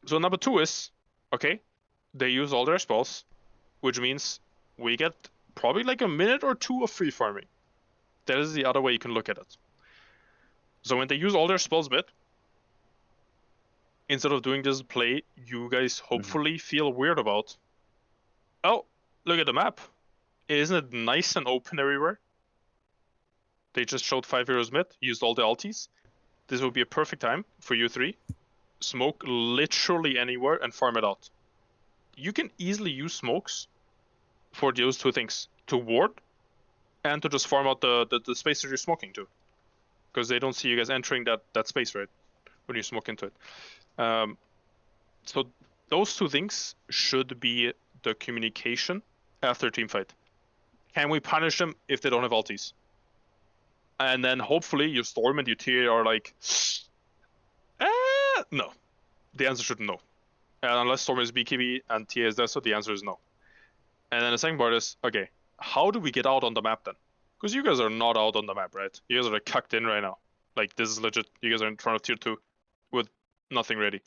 So number two is, okay, they use all their spells, which means we get probably like a minute or two of free farming. That is the other way you can look at it. So when they use all their spells mid, instead of doing this play, you guys hopefully feel weird about. Oh, look at the map. Isn't it nice and open everywhere? They just showed 5 heroes mid, used all the ultis. This would be a perfect time for you three. Smoke literally anywhere and farm it out. You can easily use smokes for those two things. To ward and to just farm out the space that you're smoking to. Because they don't see you guys entering that space, right? When you smoke into it. So those two things should be the communication after a team fight. Can we punish them if they don't have ultis? And then hopefully your Storm and your TA are like, no. The answer should no. And unless Storm is BKB and TA is Deso, the answer is no. And then the second part is, okay, how do we get out on the map then? Because you guys are not out on the map, right? You guys are like cucked in right now. Like, this is legit. You guys are in front of tier 2 with nothing ready.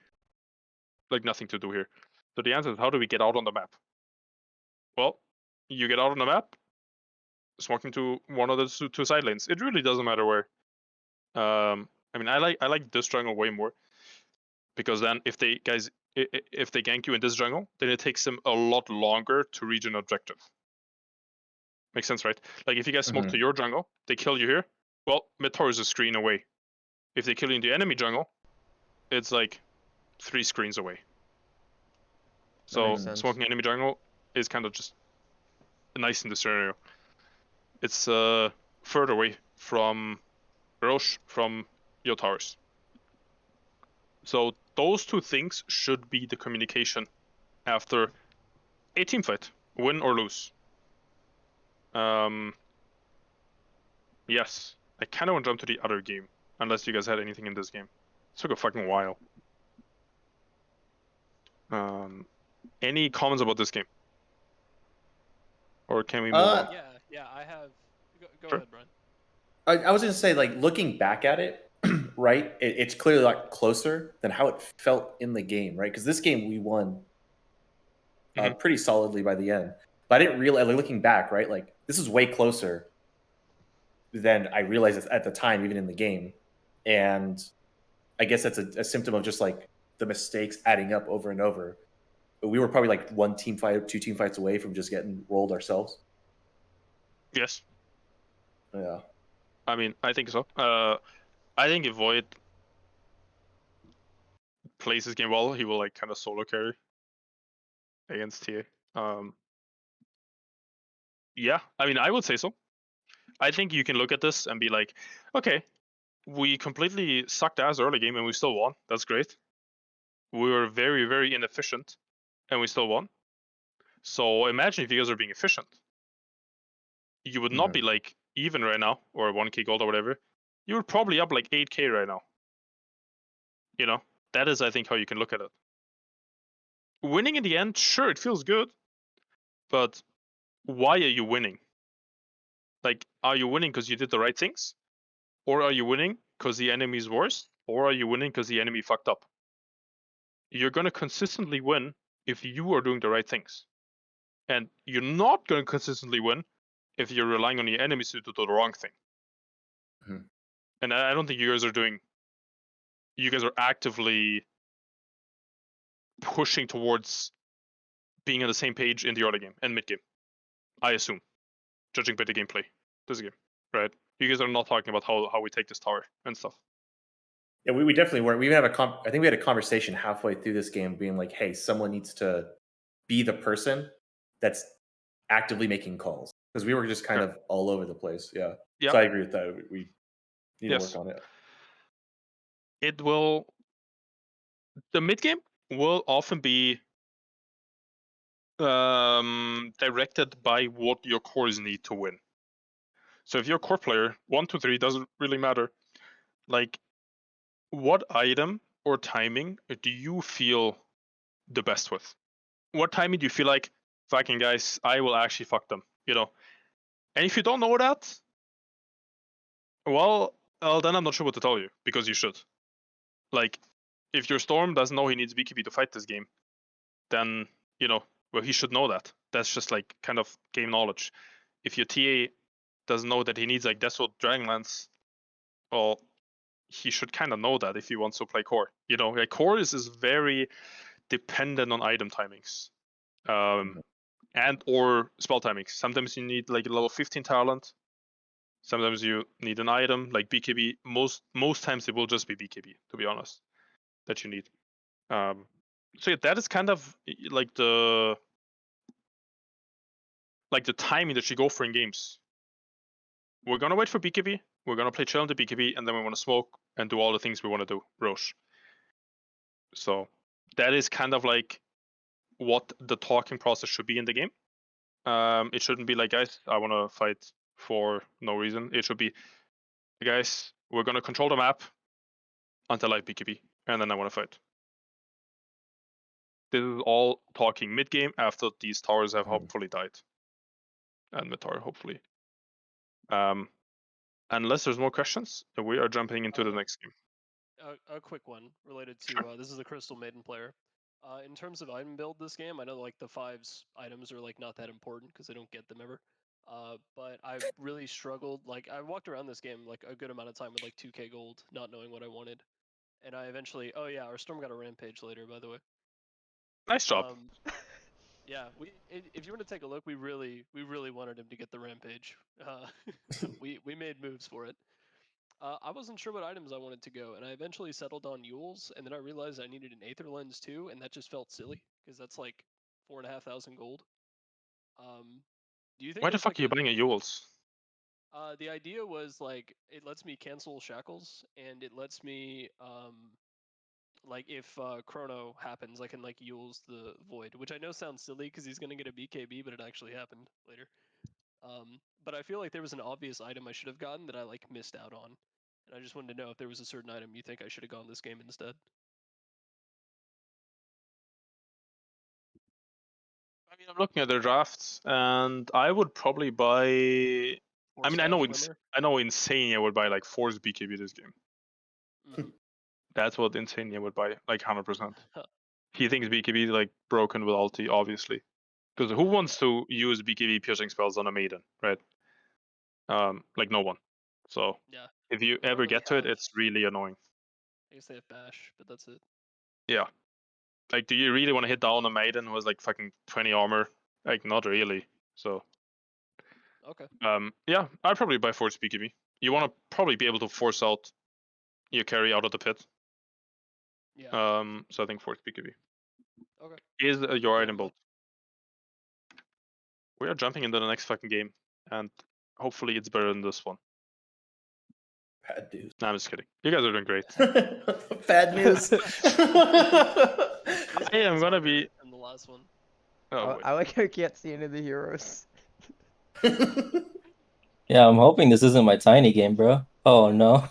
Like, nothing to do here. So the answer is, how do we get out on the map? Well, you get out on the map, smoking to one of the two side lanes. It really doesn't matter where. I mean, I like this jungle way more. Because then if they gank you in this jungle, then it takes them a lot longer to reach an objective. Makes sense, right? Like if you guys smoke to your jungle, they kill you here. Well, mid tower is a screen away. If they kill you in the enemy jungle, it's like 3 screens away. So smoking enemy jungle is kind of just nice in this scenario. It's further away from Roche, from your towers. So those two things should be the communication after a team fight, win or lose. Yes, I kind of want to jump to the other game, unless you guys had anything in this game. It took a fucking while. Any comments about this game? Or can we move on? Yeah, I have. Go Sure. ahead, Brian. I was gonna say, like, looking back at it, right? It's clearly like closer than how it felt in the game, right? Because this game we won pretty solidly by the end. But I didn't realize, like, looking back, right? Like, this is way closer than I realized at the time, even in the game. And I guess that's a symptom of just like the mistakes adding up over and over. But we were probably like 1 team fight, 2 team fights away from just getting rolled ourselves. Yes. Yeah. I mean, I think so. I think if Void plays this game well, he will like kind of solo carry against TA. Yeah, I mean, I would say so. I think you can look at this and be like, okay, we completely sucked ass early game and we still won. That's great. We were very, very inefficient and we still won. So imagine if you guys are being efficient. You would not be like even right now or 1k gold or whatever. You would probably up like 8k right now. You know, that is, I think, how you can look at it. Winning in the end, sure, it feels good, but why are you winning? Like, are you winning because you did the right things? Or are you winning because the enemy is worse? Or are you winning because the enemy fucked up? You're going to consistently win if you are doing the right things. And you're not going to consistently win if you're relying on your enemies to do the wrong thing. And I don't think you guys are doing... You guys are actively pushing towards being on the same page in the early game and mid game. I assume, judging by the gameplay this game, right? You guys are not talking about how we take this tower and stuff. Yeah, we definitely weren't. We have I think we had a conversation halfway through this game, being like, "Hey, someone needs to be the person that's actively making calls," because we were just kind of all over the place. Yeah. Yeah. So I agree with that. We need to work on it. It will. The mid game will often be directed by what your cores need to win. So if you're a core player, 1, 2, 3 doesn't really matter. Like, what item or timing do you feel the best with? What timing do you feel like, fucking guys, I will actually fuck them, you know? And if you don't know that, well, then I'm not sure what to tell you, because you should. Like, if your Storm doesn't know he needs BKB to fight this game, then, you know, well, he should know that. That's just like kind of game knowledge. if your TA doesn't know that he needs like Desert Dragonlance, well, he should kind of know that if he wants to play core. You know, like core is very dependent on item timings, and or spell timings. Sometimes you need like a level 15 talent. Sometimes you need an item like BKB. Most times it will just be BKB, to be honest, that you need. So yeah, that is kind of like the timing that you go for in games. We're gonna wait for BKB. We're gonna play chill into BKB, and then we want to smoke and do all the things we want to do. Roche. So that is kind of like what the talking process should be in the game. It shouldn't be like, guys, I want to fight for no reason. It should be, guys, we're gonna control the map until I BKB, and then I want to fight. This is all talking mid game after these towers have hopefully died, and mid tower hopefully. Unless there's more questions, we are jumping into the next game. A quick one related to this is the Crystal Maiden player. In terms of item build this game, I know like the 5's items are like not that important because I don't get them ever. But I really struggled. Like I walked around this game like a good amount of time with like 2k gold, not knowing what I wanted, and I eventually. Oh yeah, our Storm got a rampage later, by the way. Nice job. Yeah, if you want to take a look, we really wanted him to get the rampage. We made moves for it. I wasn't sure what items I wanted to go, and I eventually settled on Yules, and then I realized I needed an Aether Lens too, and that just felt silly because that's like 4,500 gold. Do you think Why the there's fuck like are you buying a Yules? The idea was like it lets me cancel shackles, and it lets me like if Chrono happens, I can like Yules the Void, which I know sounds silly because he's gonna get a BKB, but it actually happened later. But I feel like there was an obvious item I should have gotten that I like missed out on, and I just wanted to know if there was a certain item you think I should have gone this game instead. I mean, I'm looking at their drafts, and I would probably buy. I mean, I know Insania would buy like Force BKB this game. Mm-hmm. That's what Insania would buy, like 100%. He thinks BKB is like broken with ulti, obviously. Because who wants to use BKB piercing spells on a maiden, right? Like no one. So Yeah. if you ever get to it, it's really annoying. I guess they have bash, but that's it. Yeah. Like, do you really want to hit down a maiden who has like fucking 20 armor? Like, not really. So. Okay. Yeah, I'd probably buy Force BKB. You want to probably be able to force out your carry out of the pit. Yeah. So I think Force BKB. Okay. Is your item build. We are jumping into the next fucking game, and hopefully it's better than this one. Bad news. No, I'm just kidding. You guys are doing great. Bad news. I am gonna be in the last one. Oh, I like how you can't see any of the heroes. Yeah, I'm hoping this isn't my tiny game, bro. Oh no.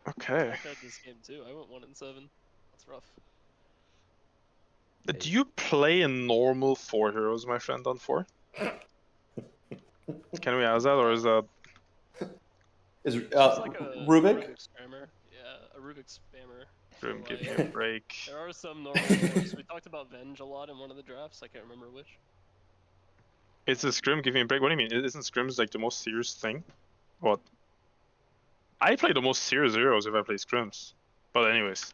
Okay. I tried this game too. I went 1-7. That's rough. Do you play a normal 4 heroes, my friend, on 4? Can we ask that, or is that? Is Just like a Rubik? spammer. Yeah, a Rubik spammer. Grim, So, give me like, a break. there are some normal heroes. We talked about Venge a lot in one of the drafts. I can't remember which. It's a Scrim, give me a break. What do you mean? Isn't Scrims like the most serious thing? What? I play the most serious heroes if I play Scrims. But anyways.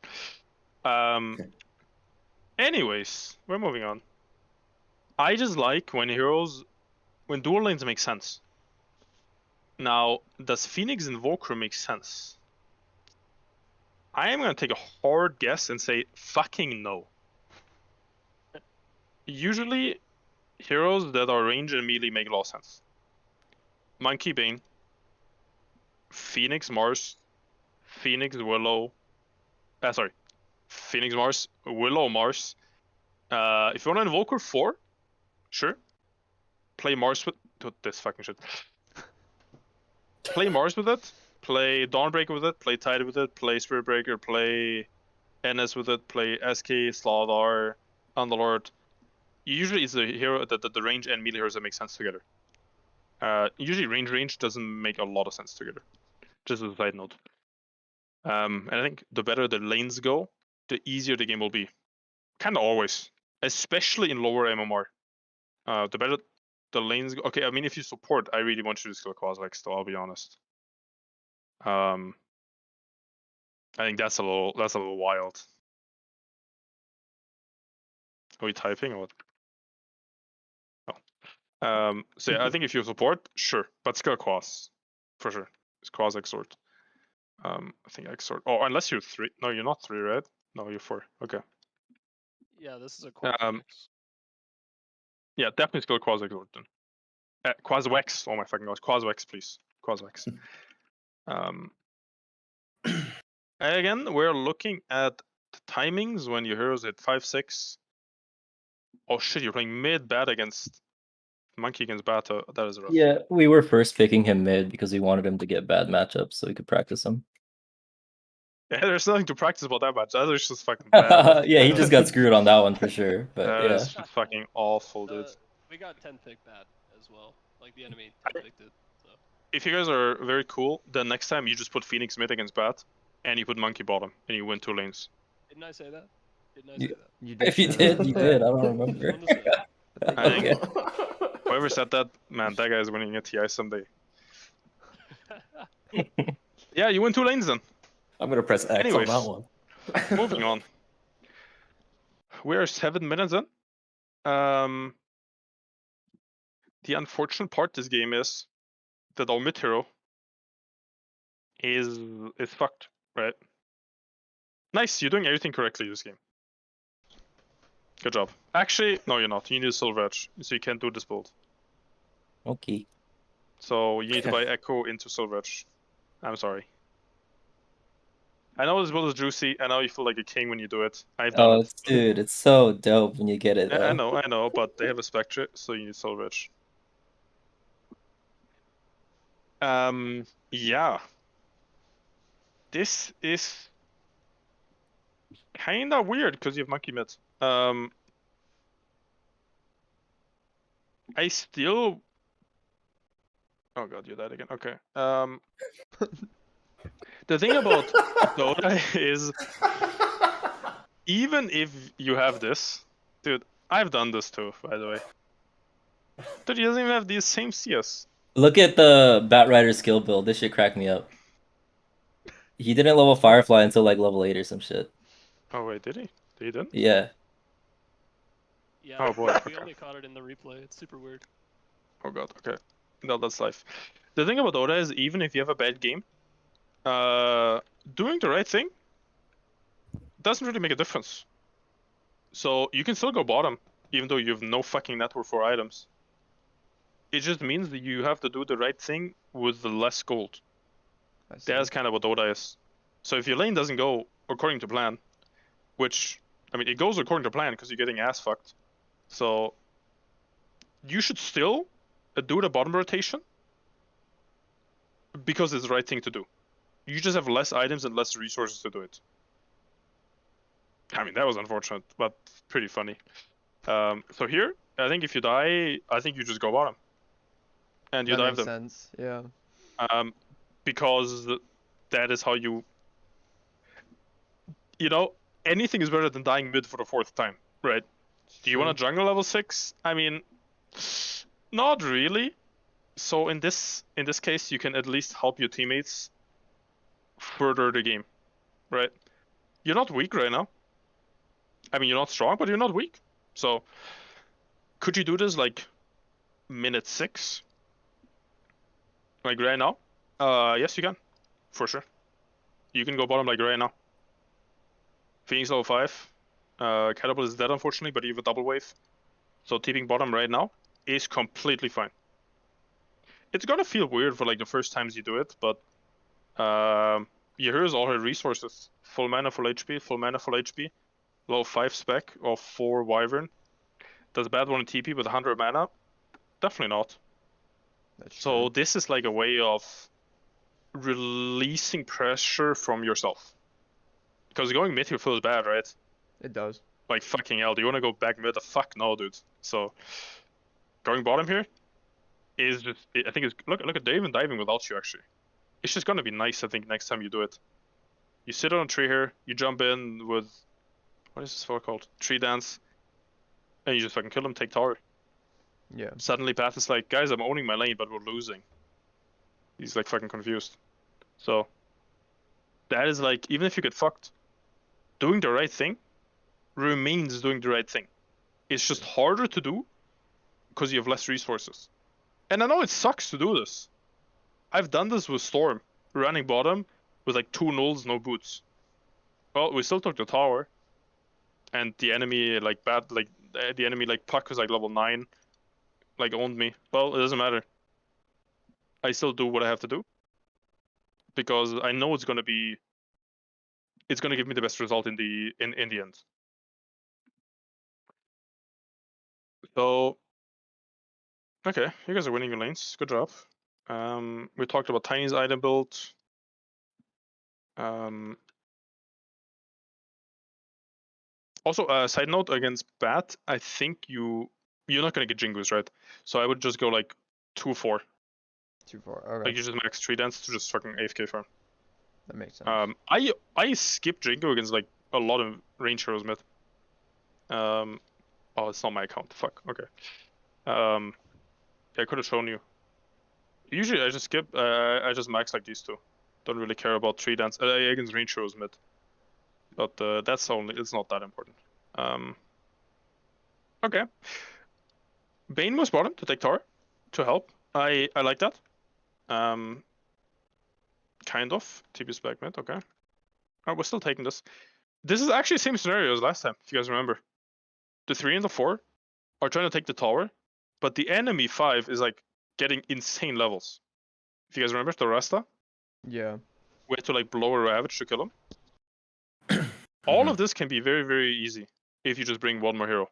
Anyways, we're moving on. I just like when dual lanes make sense. Now, does Phoenix Invoker make sense? I am gonna take a hard guess and say fucking no. Usually, heroes that are range and melee make a lot of sense. Monkey Bane, Phoenix Mars, Phoenix Willow. Phoenix Mars, Willow Mars. If you want an Invoker 4, sure. Play Mars with this fucking shit. Play Mars with it. Play Dawnbreaker with it. Play Tide with it. Play Spirit Breaker. Play NS with it. Play SK, Slardar, Underlord. Usually it's the hero that the range and melee heroes that make sense together. Usually range doesn't make a lot of sense together. Just as a side note. And I think the better the lanes go, the easier the game will be. Kind of always, especially in lower MMR. The better the lanes go. Okay, I mean, if you support, I really want you to skill Quasvex, though, I'll be honest. I think that's a little wild. Are we typing or what? Oh. So yeah, I think if you support, sure, but skill Quas, for sure. It's Quas Exort. I think Exort. Oh, unless you're 3. No, you're not 3, right? No, you're 4. Okay. Yeah, this is a Quas Yeah, definitely skill Quas Exort then. Quasvex. Oh my fucking god. Quasvex, please. Quasvex. Again, we're looking at the timings when your heroes hit 5-6. Oh shit, you're playing mid bad against Monkey against Bata. That is rough. Yeah, we were first picking him mid because we wanted him to get bad matchups so we could practice him. Yeah, there's nothing to practice about that match. That is just fucking bad. Yeah, he just got screwed on that one for sure. But That yeah. is just fucking awful, dude. We got 10 pick bad as well. Like the enemy 10 picked it. So. If you guys are very cool, then next time you just put Phoenix mid against Bat, and you put Monkey bottom, and you win 2 lanes. Didn't I say that? Didn't I say that? You did If you say did, that. you did. I don't remember. Just wanted to say. I think Okay. whoever said that, man, that guy is winning a TI someday. Yeah, you win 2 lanes then. I'm gonna press X Anyways. on that one. Moving on. We're 7 minutes in. The unfortunate part this game is that our mid hero is fucked, right? Nice, you're doing everything correctly this game. Good job. Actually, no, you're not. You need a silver edge, so you can't do this build. Okay. So you need to buy Echo into silver edge. I'm sorry. I know this build is juicy. I know you feel like a king when you do it. I've done it. Dude, it's so dope when you get it. I Though. know, but they have a Spectre, so you need silver edge. Yeah. This is kinda weird because you have monkey mid. I still. Oh god, you died again. Okay. The thing about Dota is, even if you have this, dude, I've done this too, by the way. Dude, he doesn't even have these same CS. Look at the Batrider skill build. This shit cracked me up. He didn't level Firefly until like level 8 or some shit. Oh wait, did he? Did he didn't? Yeah. Yeah. Oh boy. We only caught it in the replay. It's super weird. Oh god. Okay. No, that's life. The thing about Dota is, even if you have a bad game, doing the right thing doesn't really make a difference. So you can still go bottom, even though you have no fucking network for items. It just means that you have to do the right thing with the less gold. That's kind of what Dota is. So if your lane doesn't go according to plan, which, I mean, it goes according to plan because you're getting ass fucked. So you should still do the bottom rotation because it's the right thing to do. You just have less items and less resources to do it. I mean, that was unfortunate, but pretty funny. So here, I think if you die, I think you just go bottom. And you dive them. That makes sense, yeah. Because that is how you know, anything is better than dying mid for the 4th time, right? Do you want a jungle level 6? I mean, not really. So in this case, you can at least help your teammates further the game, right? You're not weak right now. I mean, you're not strong, but you're not weak. So could you do this like minute 6? Like right now? Yes, you can, for sure. You can go bottom like right now. Phoenix level 5. Catapult is dead, unfortunately, but you have a double wave. So TPing bottom right now is completely fine. It's gonna feel weird for like the first times you do it, but here's all her resources. Full mana, full HP, full mana, full HP. Level 5 spec of 4 Wyvern. Does bad one in TP with 100 mana? Definitely not. So this is like a way of releasing pressure from yourself. Because going mid here feels bad, right? It does. Like fucking hell, do you want to go back mid? The fuck no, dude. So going bottom here is just, I think it's, look at they even diving without you actually. It's just gonna be nice, I think, next time you do it. You sit on a tree here, you jump in with, what is this spell called? Tree Dance. And you just fucking kill him, take tower. Yeah. Suddenly Path is like, guys, I'm owning my lane, but we're losing. He's like fucking confused. So that is like, even if you get fucked, doing the right thing remains doing the right thing. It's just harder to do because you have less resources. And I know it sucks to do this. I've done this with Storm, running bottom with like 2 nulls, no boots. Well, we still took the tower, and the enemy like the enemy like Puck was like level 9, like owned me. Well, it doesn't matter. I still do what I have to do because I know it's gonna give me the best result in the end. So okay, you guys are winning your lanes. Good job. We talked about Tiny's item build. Also, side note against Bat, I think you're not gonna get Jingus, right? So I would just go like 2-4. 2-4. Okay. Like you just max 3 dance to just fucking AFK farm. That makes sense. I skip Jingo against like a lot of range heroes mid. Oh, it's not my account. Fuck. Okay. Yeah, I could have shown you. Usually I just skip. I just max like these two. Don't really care about 3 dance against range heroes mid. But that's only. It's not that important. Okay. Bane was bottom to take tower to help. I like that. Kind of. TP's back mid. Okay. Oh, we're still taking this. This is actually the same scenario as last time, if you guys remember. The 3 and the 4 are trying to take the tower, but the enemy 5 is like getting insane levels. If you guys remember the Rasta, Yeah. we had to like blow a Ravage to kill him. All of this can be very, very easy if you just bring one more hero.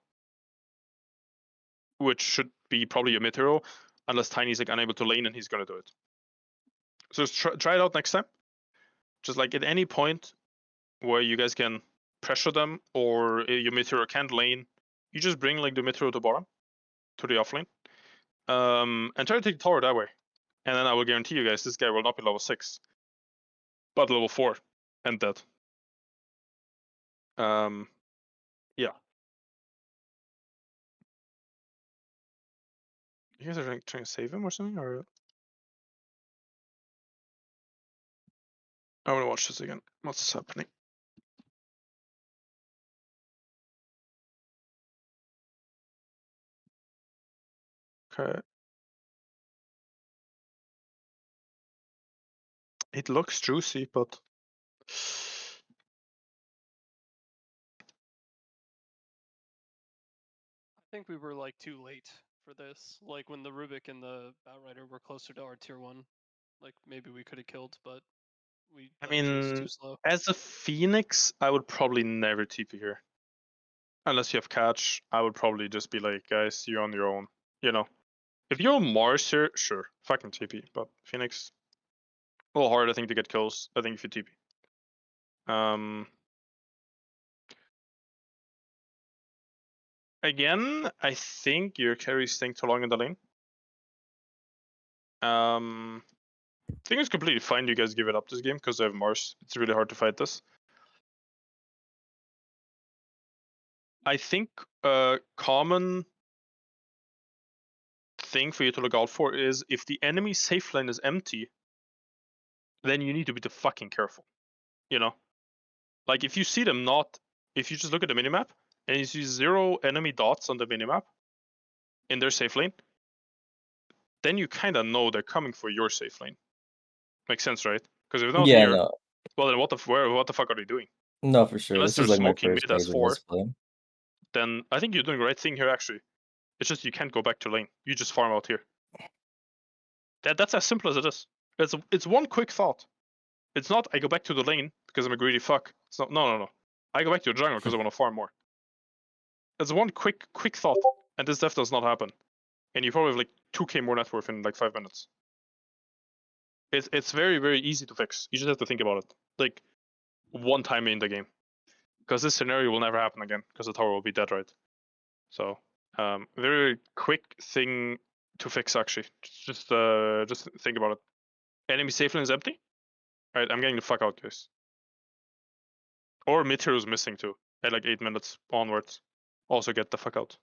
Which should be probably a mid hero, unless Tiny's like unable to lane and he's gonna do it. So just try it out next time. Just like at any point where you guys can pressure them or your mid hero can't lane, you just bring like the mid hero to bottom, to the off lane, and try to take the tower that way. And then I will guarantee you guys this guy will not be level 6, but level 4 and dead. Yeah. You guys are trying to save him or something, or I want to watch this again. What's happening? Okay. It looks juicy, but I think we were like too late for this. Like when the Rubik and the Batrider were closer to our tier 1, like maybe we could have killed, but we I chose mean, too slow. as a Phoenix, I would probably never TP here. Unless you have catch, I would probably just be like, guys, you're on your own. You know, if you're on Mars here, sure, fucking TP. But Phoenix, a little hard, I think, to get kills. I think if you TP. Again, I think your carries staying too long in the lane. I think it's completely fine. You guys give it up this game because they have Mars. It's really hard to fight this. I think a common thing for you to look out for is if the enemy safe lane is empty, then you need to be fucking careful. You know, like if you see them not, if you just look at the minimap and you see 0 enemy dots on the minimap in their safe lane, then you kind of know they're coming for your safe lane. Makes sense, right? Because if they're not Yeah, here, no, well then what the fuck are they doing? no, for sure. Unless This they're is like my smoking first mid as major 4, misplay. then I think you're doing the right thing here actually. It's just you can't go back to lane. You just farm out here. That's as simple as it is. It's one quick thought. It's not I go back to the lane because I'm a greedy fuck. It's not no. I go back to the jungle because I want to farm more. It's one quick thought, and this death does not happen. And you probably have like 2k more net worth in like 5 minutes. It's very, very easy to fix. You just have to think about it. Like one time in the game. Because this scenario will never happen again, because the tower will be dead, right? So very, very quick thing to fix actually. Just think about it. Enemy safe lane is empty. Alright, I'm getting the fuck out, guys. Or mid hero is missing too. at like 8 minutes onwards. Also get the fuck out.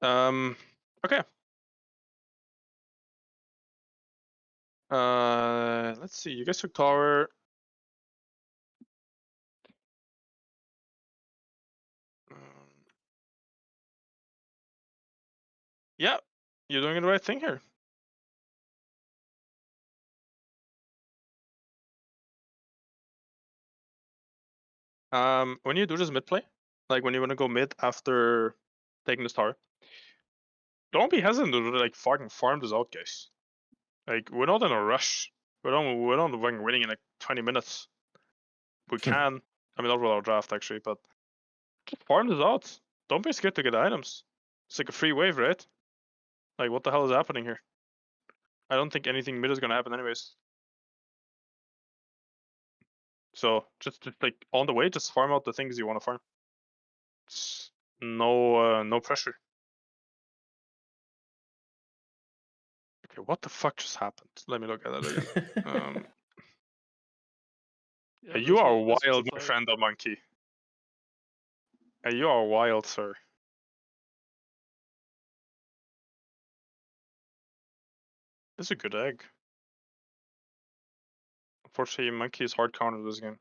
Okay. Let's see. You guys took tower. Yeah, you're doing the right thing here. When you do this mid play, like when you want to go mid after taking this tower, don't be hesitant to like fucking farm this out, guys. Like we're not in a rush. We're not winning in like 20 minutes. We can. I mean, not with our draft actually, but just farm this out. Don't be scared to get items. It's like a free wave, right? Like what the hell is happening here? I don't think anything mid is gonna happen anyways. So just like on the way, just farm out the things you want to farm. It's no pressure. Okay, what the fuck just happened? Let me look at it again. Yeah, You are this was a wild, my fight. friend, the monkey. You are wild, sir. This is a good egg. Unfortunately, monkey is hard counter this game.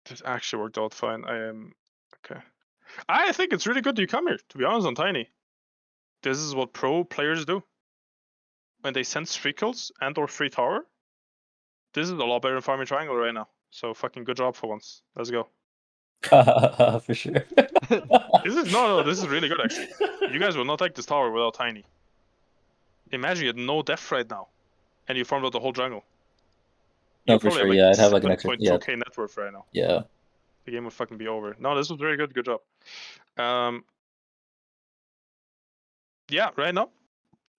This actually worked out fine. I am okay. I think it's really good you come here, to be honest, on Tiny. This is what pro players do. When they sense free kills and or free tower, this is a lot better than farming triangle right now. So fucking good job for once. Let's go. For sure. This is no, this is really good actually. You guys will not take this tower without Tiny. Imagine you had no depth right now, and you farmed out the whole jungle. No, You for probably sure. have like Yeah, I'd have like an extra. Yeah, 7.2k net worth right now. yeah. The game would fucking be over. No, this was very good. Good job. Yeah, right now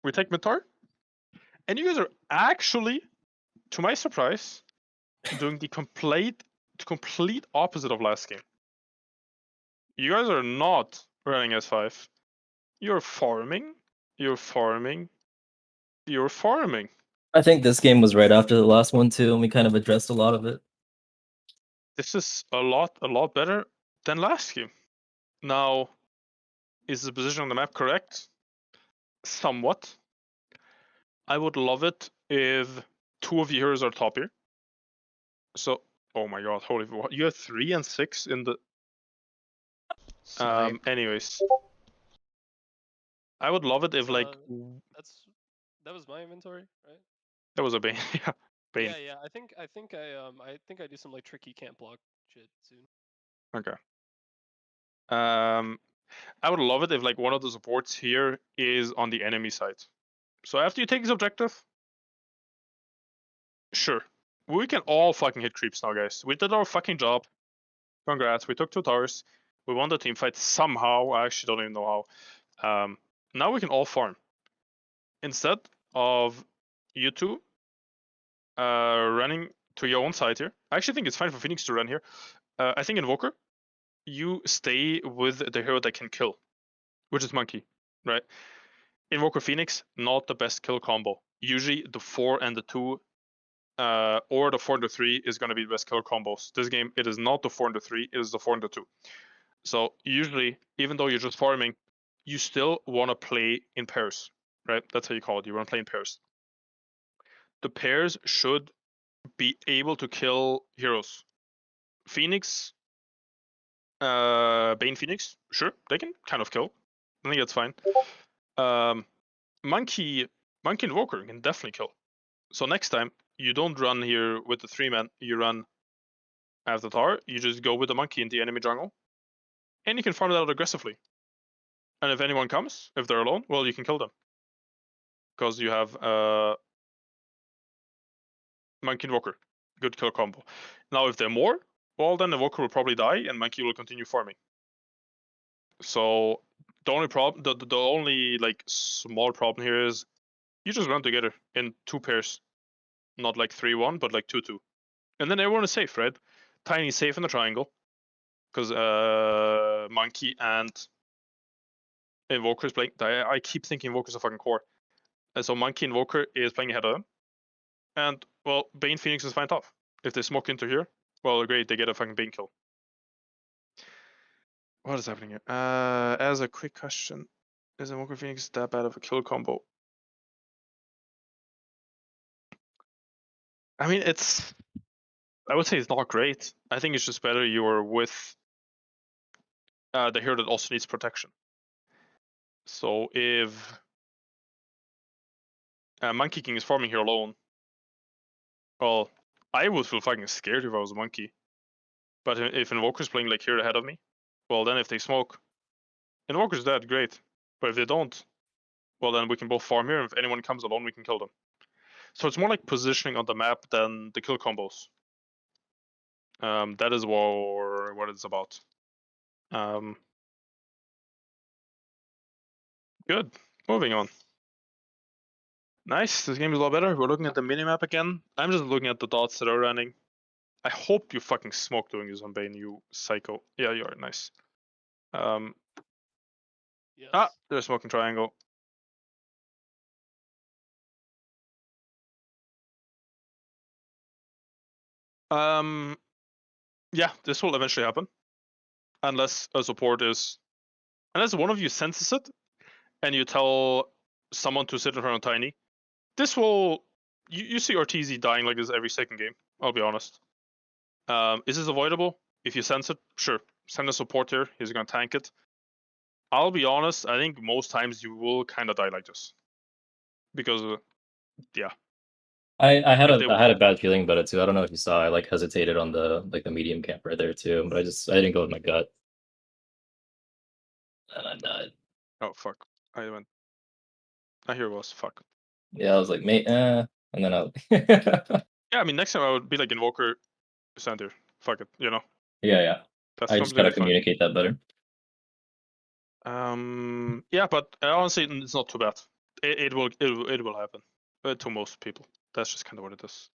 we take mid tower, and you guys are actually, to my surprise, doing the complete opposite of last game. You guys are not running S5. You're farming. You're farming. You're farming. I think this game was right after the last one too, and we kind of addressed a lot of it. This is a lot better than last game. Now, is the position on the map correct? Somewhat. I would love it if 2 of your heroes are top here. So, oh my god, holy! You have 3 and 6 in the. Anyways, I would love it if like that was my inventory, right? that was a Bane. Yeah, Bane. Yeah. I think I do some like tricky can't block shit soon. Okay. I would love it if like one of the supports here is on the enemy side. So after you take this objective, sure, we can all fucking hit creeps now, guys. We did our fucking job. Congrats. We took 2 towers. We won the team fight somehow. I actually don't even know how. Now we can all farm. Instead of you two running to your own side here, I actually think it's fine for Phoenix to run here. I think Invoker, you stay with the hero that can kill, which is Monkey, right? Invoker Phoenix, not the best kill combo. Usually the 4 and the 2 or the 4 and the 3 is going to be the best killer combos. This game, it is not the 4 and the 3, it is the 4 and the 2. So usually, even though you're just farming, you still want to play in pairs, right? That's how you call it. You want to play in pairs. The pairs should be able to kill heroes. Phoenix, Bane Phoenix, sure, they can kind of kill. I think that's fine. Monkey Invoker can definitely kill. So next time, you don't run here with the 3-man, you run after tower, you just go with the monkey in the enemy jungle, and you can farm it out aggressively. And if anyone comes, if they're alone, well, you can kill them. Because you have Monkey Invoker. Good kill combo. Now, if they're more, well, then Invoker will probably die, and Monkey will continue farming. So the only problem, the only like small problem here is you just run together in 2 pairs, not like 3-1, but like 2-2, and then everyone is safe, right? Tiny is safe in the triangle because Monkey and Invoker is playing. I keep thinking Invoker's a fucking core. And so Monkey Invoker is playing ahead of them. And, well, Bane Phoenix is fine top. If they smoke into here, well, great, they get a fucking Bane kill. What is happening here? As a quick question, is Invoker Phoenix that bad of a kill combo? I mean, I would say it's not great. I think it's just better you're with the hero that also needs protection. So if Monkey King is farming here alone, well, I would feel fucking scared if I was a monkey. But if Invoker's playing like here ahead of me, well, then if they smoke, Invoker's dead, great. But if they don't, well, then we can both farm here. And if anyone comes alone, we can kill them. So it's more like positioning on the map than the kill combos. That is what it's about. Good. Moving on. Nice. This game is a lot better. We're looking at the minimap again. I'm just looking at the dots that are running. I hope you fucking smoke doing this on Bane, you psycho. Yeah, you are. Nice. Yes. There's a smoking triangle. Yeah, this will eventually happen. Unless a support is... Unless one of you senses it, and you tell someone to sit in front of Tiny. This will... You see RTZ dying like this every second game, I'll be honest. Is this avoidable? If you sense it, sure. Send a support here, he's gonna tank it. I'll be honest, I think most times you will kind of die like this. Because, yeah. I had a bad feeling about it too. I don't know if you saw. I like hesitated on the medium camp right there too, but I didn't go with my gut, and I died. Oh fuck! I hear it was fuck. Yeah, I was like, mate, and then I. Yeah, I mean, next time I would be like Invoker center. Fuck it, you know. Yeah. That's I just gotta completely fine. communicate that better. Yeah, but honestly, it's not too bad. It will happen. To most people, that's just kind of what it is.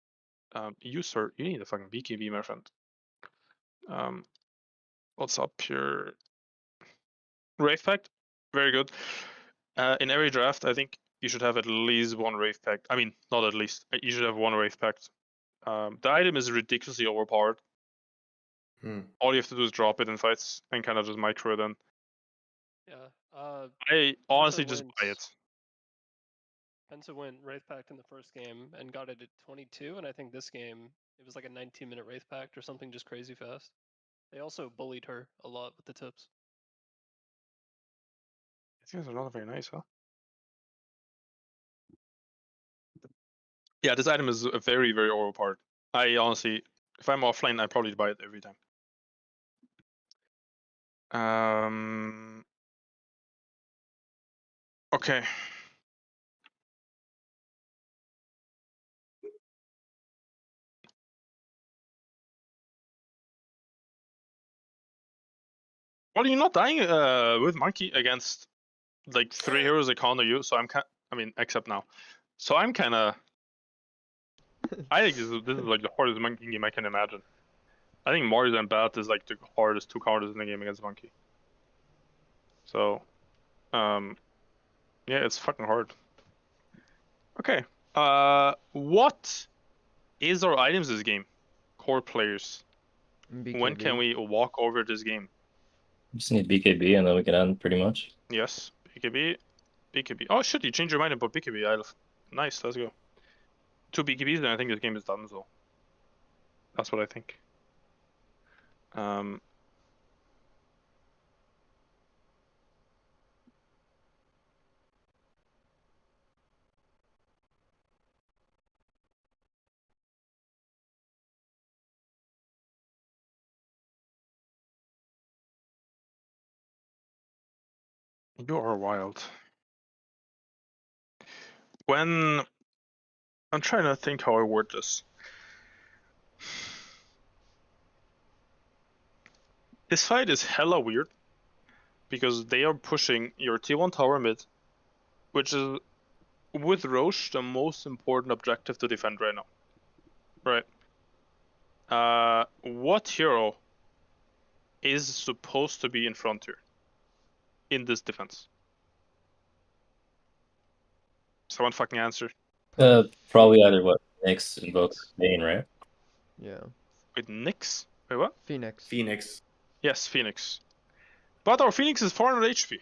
You sir, you need a fucking BKB, my friend. What's up here? Rave Pact, very good. In every draft, I think you should have at least one Rave Pact. I mean, not at least. You should have one Rave Pact. The item is ridiculously overpowered. All you have to do is drop it in fights and kind of just micro it in. Yeah. I honestly just buy it. Penta went Wraith Pact in the first game and got it at 22, and I think this game it was like a 19-minute Wraith Pact or something just crazy fast. They also bullied her a lot with the tips. These guys are not very nice, huh? Yeah, this item is very, very overpowered. I honestly, if I'm offline, I probably buy it every time. Okay. Well, you're not dying with Monkey against like 3 heroes that counter you, so I mean, except now. So I'm kind of... I think this is like the hardest Monkey game I can imagine. I think Mars and Bat is like the hardest 2 counters in the game against Monkey. So, yeah, it's fucking hard. Okay. What is our items this game? Core players. BKB. When can we walk over this game? Just need BKB and then we can end pretty much. Yes, BKB. Oh shit, you changed your mind about BKB. Nice, let's go. 2 BKBs, then I think this game is done, so. That's what I think. You are wild. I'm trying to think how I word this. This fight is hella weird because they are pushing your T1 tower mid, which is with Roche the most important objective to defend right now. Right. What hero is supposed to be in front here in this defense? Someone fucking answer. Probably either what Nyx invoke main, right? Yeah. Wait, Nyx? Wait, what? Phoenix. Phoenix. Yes, Phoenix. But our Phoenix is 400 HP.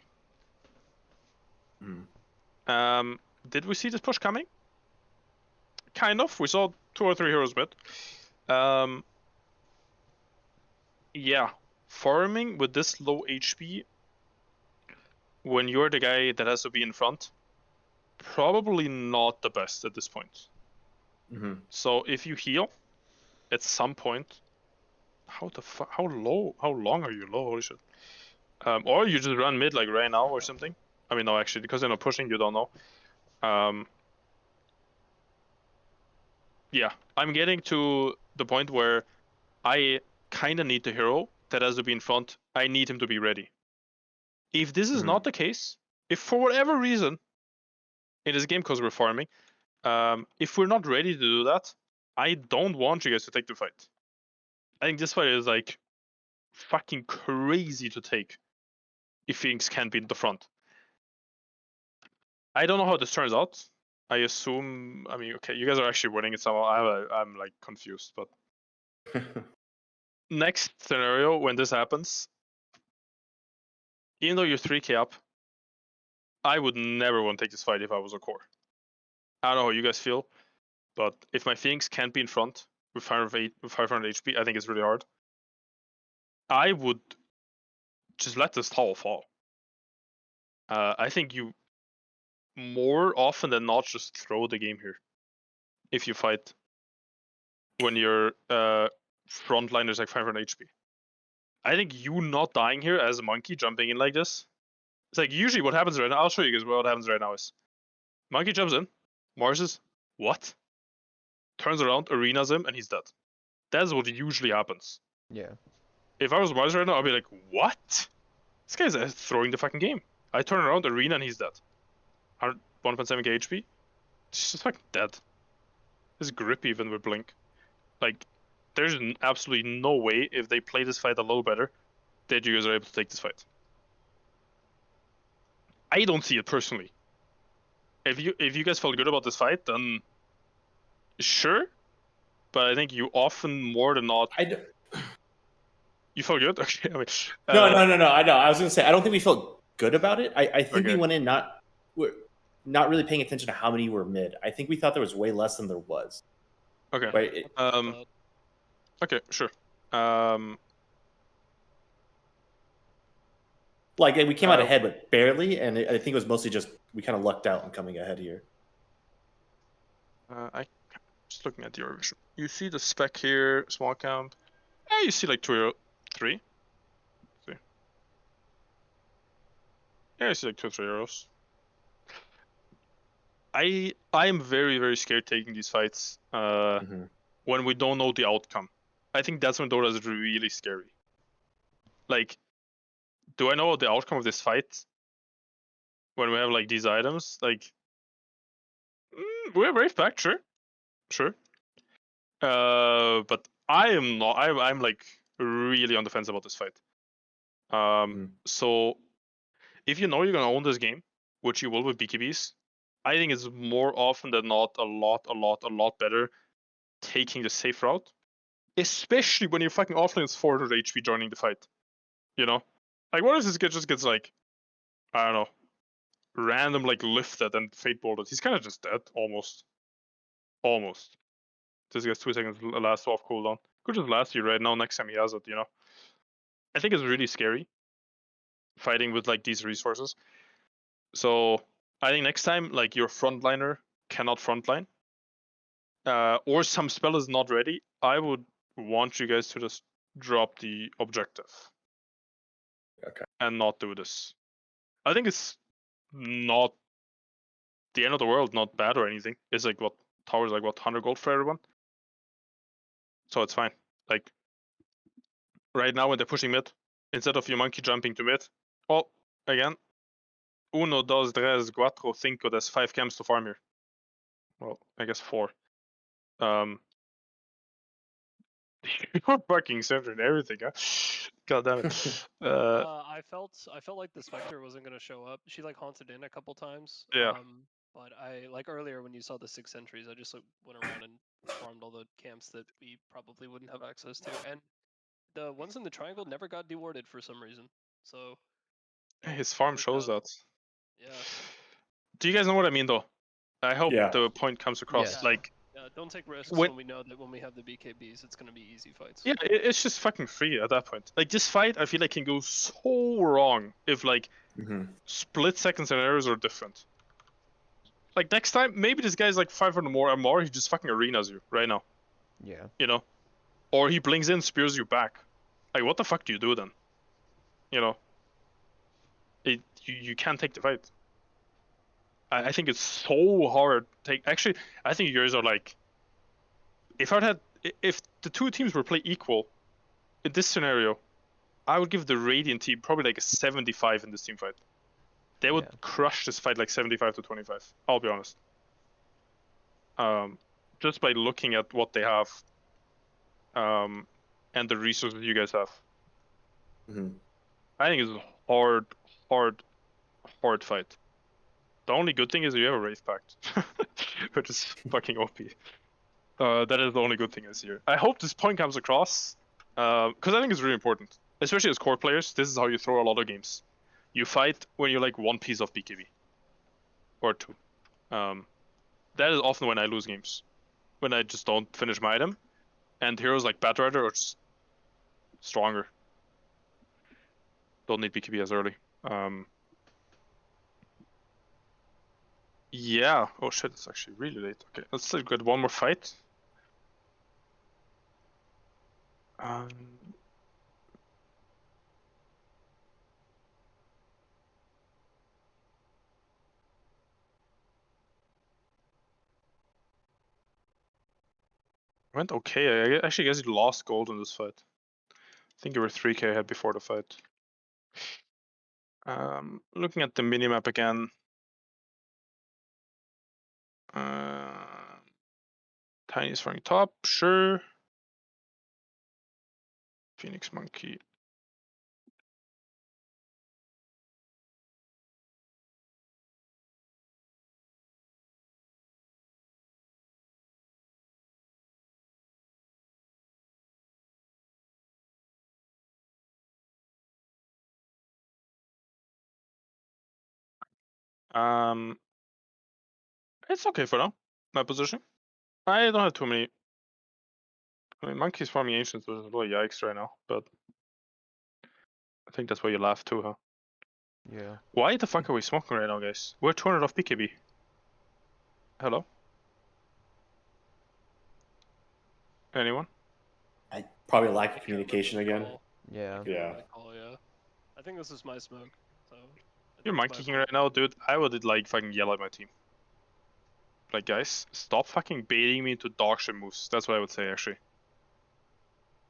Did we see this push coming? Kind of. We saw 2 or 3 heroes mid. Yeah. Farming with this low HP when you're the guy that has to be in front, probably not the best at this point. So if you heal at some point, how long are you low? Holy shit. Or you just run mid like right now or something. I mean, no, actually, because they're not pushing, you don't know. Yeah, I'm getting to the point where I kind of need the hero that has to be in front. I need him to be ready. If this is not the case, if for whatever reason in this game, because we're farming, if we're not ready to do that, I don't want you guys to take the fight. I think this fight is like fucking crazy to take if Phoenix can't be in the front. I don't know how this turns out. I assume, I mean, okay, you guys are actually winning it somehow. I'm like confused, but next scenario when this happens, even though you're 3k up, I would never want to take this fight if I was a core. I don't know how you guys feel, but if my Phoenix can't be in front with 500 HP, I think it's really hard. I would just let this tower fall. I think you more often than not just throw the game here if you fight when your frontline is like 500 HP. I think you not dying here as a monkey jumping in like this. It's like usually what happens right now. I'll show you guys what happens right now is monkey jumps in, Mars is what? Turns around, arenas him, and he's dead. That's what usually happens. Yeah. If I was Mars right now, I'd be like, what? This guy's throwing the fucking game. I turn around, arena, and he's dead. 1.7k HP. He's just fucking dead. His grip even with blink. Like, there's absolutely no way if they play this fight a little better that you guys are able to take this fight. I don't see it personally. If you guys felt good about this fight, then sure. But I think you often more than not. You felt good? Okay. I mean, No. I know. I was gonna say I don't think we felt good about it. I think we went in not really paying attention to how many were mid. I think we thought there was way less than there was. Okay. Right? Okay, sure. Like we came out ahead, but barely, and I think it was mostly just we kind of lucked out in coming ahead here. I just looking at your vision. You see the spec here, small camp. You see like 2 or 3. See. Yeah, I see like 2 or 3 arrows. I am very, very scared taking these fights when we don't know the outcome. I think that's when Dota is really scary. Like, do I know the outcome of this fight when we have like these items? Like, we're brave back, sure. But I am not. I'm like really on the fence about this fight. So if you know you're gonna own this game, which you will with BKBs, I think it's more often than not a lot better taking the safe route, especially when your fucking offlane is 400 HP joining the fight. You know, like what if this guy just gets like, I don't know, random like lifted and fate bolted? He's kind of just dead almost. This gets 2 seconds last off cooldown. Could just last you right now. Next time he has it, you know. I think it's really scary fighting with like these resources. So I think next time, like your frontliner cannot frontline, or some spell is not ready, I would want you guys to just drop the objective. Okay. And not do this. I think it's not the end of the world, not bad or anything. It's like what tower's like 100 gold for everyone. So it's fine. Like right now when they're pushing mid, instead of your monkey jumping to mid, well, again, uno, dos, tres, cuatro, cinco, there's 5 camps to farm here. Well, I guess 4. You're fucking centered everything, huh? God damn it. I felt like the Spectre wasn't gonna show up. She like haunted in a couple times. Yeah. But I like earlier when you saw the 6 entries, I just went around and farmed all the camps that we probably wouldn't have access to, and the ones in the triangle never got dewarded for some reason. So His farm worked shows out. that. Yeah. Do you guys know what I mean, though? I hope Yeah. the point comes across. Yes. Like, Yeah, don't take risks When- when we know that when we have the BKBs, it's gonna be easy fights. yeah, it's just fucking free at that point. Like, this fight, I feel like can go so wrong if like Mhm. split-second scenarios are different. Like next time, maybe this guy's like 500 more or more. He just fucking arenas you right now, Yeah. you know, or he blinks in, spears you back. Like, what the fuck do you do then? You know, you can't take the fight. I think it's so hard. Actually, I think yours are like, if the two teams were play equal in this scenario, I would give the Radiant team probably like a 75 in this team fight. They would Yeah. crush this fight like 75 to 25. I'll be honest. Just by looking at what they have, and the resources you guys have. Mhm. I think it's a hard fight. The only good thing is you have a Wraith Pact, which is fucking OP. That is the only good thing this year. I hope this point comes across, because I think it's really important, especially as core players. This is how you throw a lot of games. You fight when you're like one piece of BKB, or two. That is often when I lose games, when I just don't finish my item, and heroes like Batrider are just stronger. Don't need BKB as early. Yeah. Oh shit, it's actually really late. Okay, let's get one more fight. Went okay. I actually guess you lost gold in this fight. I think you were 3k ahead before the fight. Looking at the minimap again. Tiny's running top, sure. Phoenix Monkey. It's okay for now. My position. I don't have too many. I mean, Monkey's farming ancients was a little yikes right now, but I think that's why you laugh too, huh? Yeah. Why the fuck are we smoking right now, guys? We're 200 off BKB. Hello? Anyone? I probably lack I of can't remember communication the again. call. Yeah. I can't remember Yeah. the call, yeah. I think this is my smoke, so. I You're think it's my monkeying fault. right now, dude. I would like fucking yell at my team. Like, guys, stop fucking baiting me into dog shit moves. That's what I would say, actually.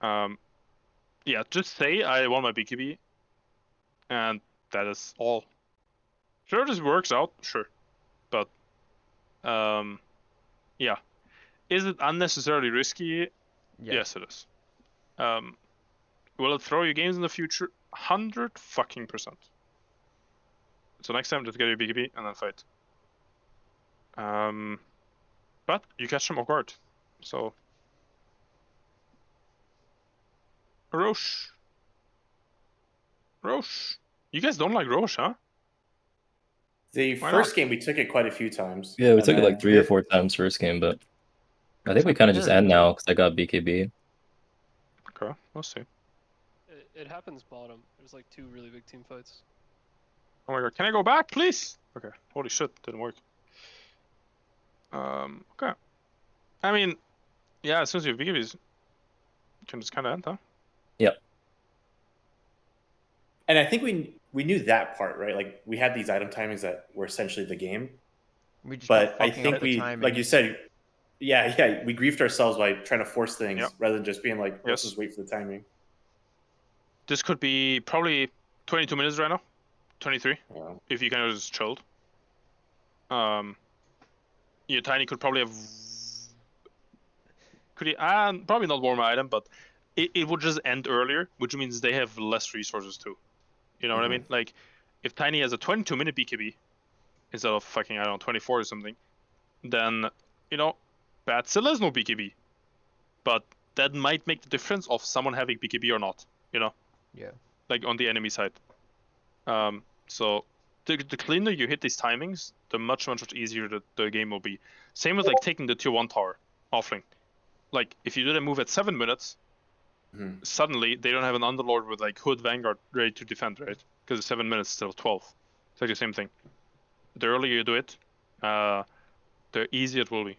Yeah, just say I want my BKB, and that is all. Sure, this works out, sure, but yeah. Is it unnecessarily risky? Yes, it is. Will it throw you games in the future? 100%. So next time, just get your BKB and then fight. But you catch them off guard. So Roche. You guys don't like Roche, huh? The Why first not? game we took it quite a few times. Yeah, we and took it like then 3 or 4 times first game, but I think we I've kind of just heard. end now because I got BKB. Okay, we'll see. It happens bottom. There's like 2 really big team fights. Oh my god, can I go back, please? Okay, holy shit, didn't work. Okay. I mean, yeah, as soon as you have BKBs, you can just kind of end, huh? Yep. And I think we knew that part, right? Like we had these item timings that were essentially the game. We just But kept I fucking think up the we, timing. like you said, yeah, we griefed ourselves by trying to force things Yep. rather than just being like, let's Yes. just wait for the timing. This could be probably 22 minutes right now. 23, Yeah. if you kind of just chilled. Your Tiny could probably have... Could he... probably not warm item, but it would just end earlier, which means they have less resources too. You know what I Mhm. mean? Like, if Tiny has a 22-minute BKB, instead of fucking, I don't know, 24 or something, then, you know, Bat still has no BKB. But that might make the difference of someone having BKB or not, you know? Yeah. Like on the enemy side. So the cleaner you hit these timings, the much easier the game will be. Same with like taking the tier 1 tower offlane. Like if you did a move at 7 minutes, suddenly they don't have an Underlord with like Hood Vanguard ready to defend, right? Because it's 7 minutes instead of 12. It's like the same thing. The earlier you do it, the easier it will be.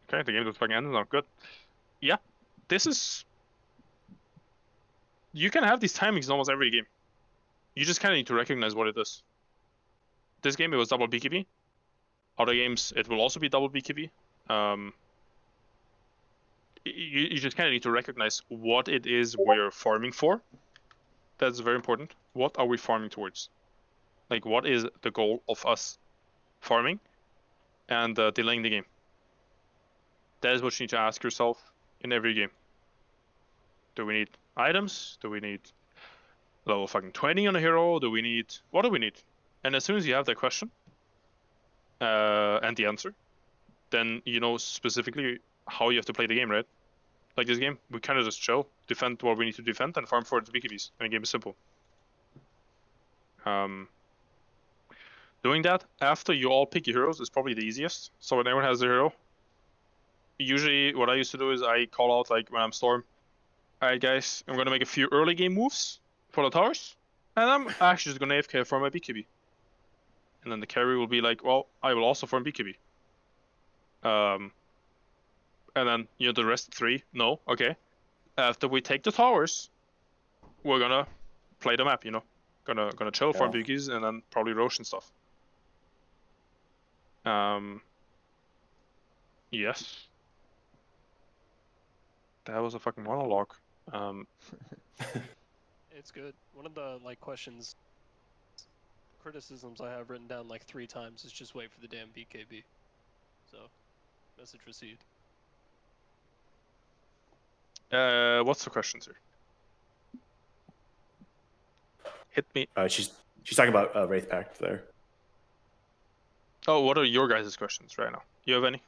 Okay, the game just fucking ended now. Good. Yeah, this is. You can have these timings in almost every game. You just kind of need to recognize what it is. This game, it was double BKB. Other games, it will also be double BKB. You just kind of need to recognize what it is we're farming for. That's very important. What are we farming towards? Like, what is the goal of us farming and delaying the game? That is what you need to ask yourself in every game. Do we need items? Do we need level fucking 20 on a hero? Do we need... What do we need? And as soon as you have that question and the answer, then you know specifically how you have to play the game, right? Like this game, we kind of just chill, defend what we need to defend, and farm for the BKBs. And the game is simple. Doing that after you all pick your heroes is probably the easiest. So when everyone has their hero, usually what I used to do is I call out, like when I'm Storm, alright guys, I'm gonna make a few early game moves for the towers, and I'm actually just gonna AFK for my BKB. And then the carry will be like, well, I will also farm BKB. And then, you know, the rest 3, no, okay. After we take the towers, we're gonna play the map, you know. Gonna chill, farm BKBs, and then probably Roche and stuff. Yes. That was a fucking monologue. It's good. One of the like questions, criticisms I have written down like 3 times is just wait for the damn BKB. So, message received. What's the questions here? Hit me. She's talking about Wraith Pact there. Oh, what are your guys' questions right now? You have any?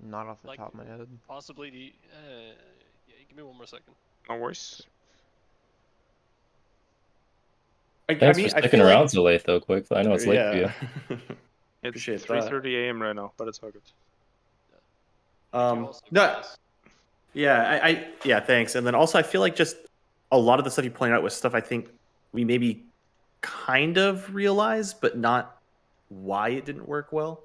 Not off the Like, top of my head. possibly the. Yeah, give me one more second. No worries. Thanks for sticking around so late, though, quick. I know it's late for you. It's Appreciate 3:30 a.m. right now, but it's all good. No, yeah, yeah, thanks. And then also, I feel like just a lot of the stuff you pointed out was stuff I think we maybe kind of realized, but not why it didn't work well.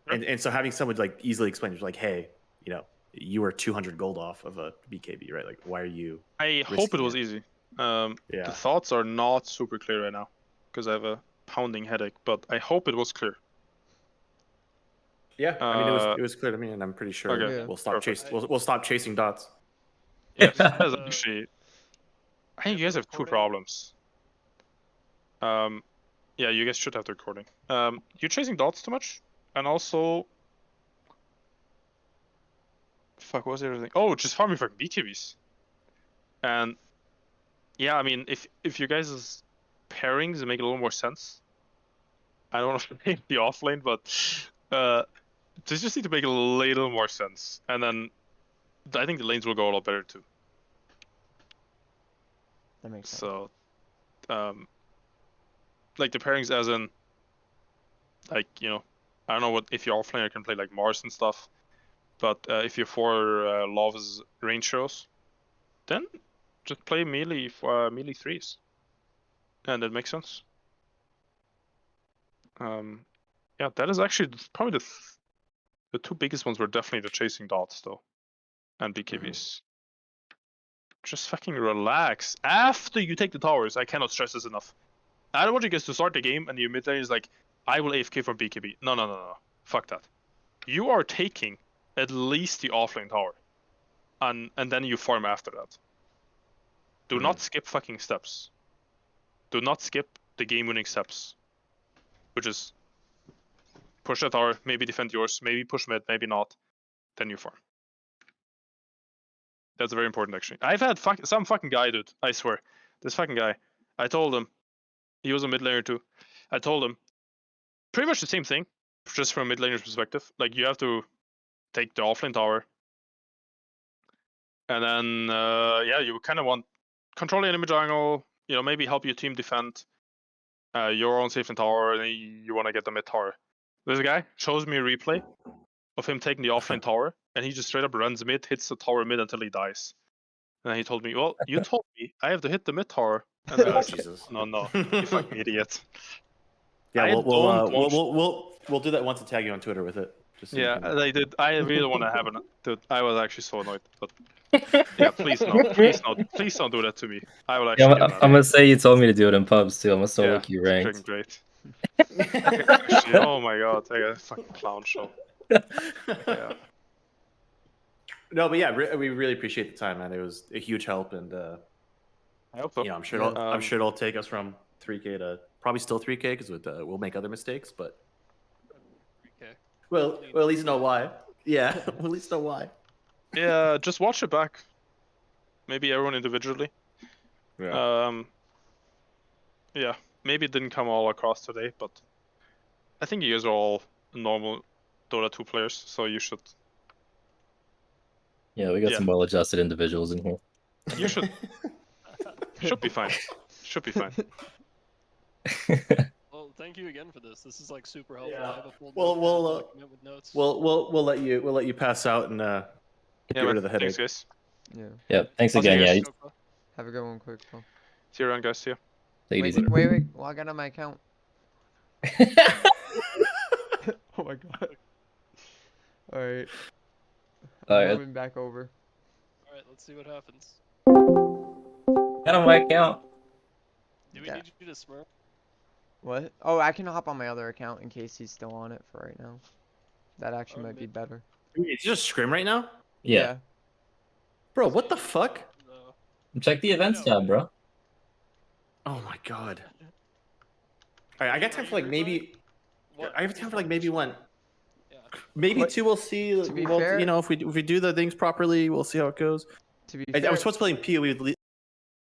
Sure. And so having someone like easily explain, like, hey, you know, you were 200 gold off of a BKB, right? Like, why are you? I hope it was easy. Yeah. The thoughts are not super clear right now because I have a pounding headache, but I hope it was clear. Yeah, I mean, it was clear to me, and I'm pretty sure Okay, we'll stop perfect. chasing. We'll stop chasing dots. Yes, that's actually. I think you guys have 2 problems. Yeah, you guys should have the recording. You're chasing dots too much, and also. Fuck, what was the other thing? Oh, just farming for BKBs. And yeah, I mean, if you guys' pairings make a little more sense, I don't want to play the offlane, but they just need to make a little more sense, and then I think the lanes will go a lot better too. That makes sense. So, like the pairings, as in, like, you know, I don't know what if you're offlane, you can play like Mars and stuff, but if you're for Love's range shows, then just play melee for melee 3s, and that makes sense. Yeah, that is actually probably the 2 biggest ones were definitely the chasing dots though, and BKBs. Just fucking relax. After you take the towers, I cannot stress this enough. I don't want you guys to start the game and your mid lane is like, I will AFK from BKB. No. Fuck that. You are taking at least the offlane tower, and then you farm after that. Do not skip fucking steps. Do not skip the game-winning steps, which is push that tower, maybe defend yours, maybe push mid, maybe not. Then you farm. That's very important, actually. I've had some fucking guy, dude. I swear, this fucking guy. I told him. He was a mid laner too. I told him pretty much the same thing, just from a mid laner's perspective. Like you have to take the offlane tower, and then yeah, you kind of want control the enemy jungle. You know, maybe help your team defend your own safe lane tower, and then you want to get the mid tower. This guy shows me a replay of him taking the offlane tower, and he just straight up runs mid, hits the tower mid until he dies. And then he told me, "Well, you told me I have to hit the mid tower." And then I Oh, said, Jesus. No, you fucking idiot. Yeah, I we'll don't want we'll do that once and tag you on Twitter with it. Just so you Yeah, can- they did. I really want to have an. Dude, I was actually so annoyed. But yeah, please don't do that to me. I will Yeah, actually get I'm mad. gonna say you told me to do it in pubs too. I'm gonna solo Yeah, queue it's ranked. freaking great. Actually, oh my god, I got a fucking clown show. Yeah. No, but yeah, we really appreciate the time, man. It was a huge help, and I hope so. you know, I'm sure Yeah. it'll take us from 3K to probably still 3K because we'll make other mistakes, but Okay. we'll at least know why. Yeah, we'll at least know why. Yeah, just watch it back. Maybe everyone individually. Yeah, maybe it didn't come all across today, but I think you guys are all normal Dota 2 players, so you should. Yeah, we got Yeah. some well-adjusted individuals in here. You should be fine. Should be fine. Well, thank you again for this. This is like super helpful. Yeah. I have a full Well, notepad we'll, document with notes. we'll let you pass out and get Yeah, rid man. of the headache. Thanks, guys. Yeah. Yeah, thanks I'll see again. you Yeah, guys. Have a good one, quick. Phil. See you around, guys. See ya. take it Wait, easy. wait. Log out of my account. Oh my god. Alright. Alright. Moving back over. All right, let's see what happens. Got on my account. Do we Yeah. need you to smurf? What? Oh, I can hop on my other account in case he's still on it for right now. That actually might be better. Is he just scrim right now, Yeah. bro? What the fuck? No. Check the events know, tab, bro. Oh my god. All right, I got time for like maybe. What? I have time for like maybe one. Yeah. Maybe What- two. We'll see. to be Well, fair- you know, if we do the things properly, we'll see how it goes. To be I fair, was supposed to play in PoE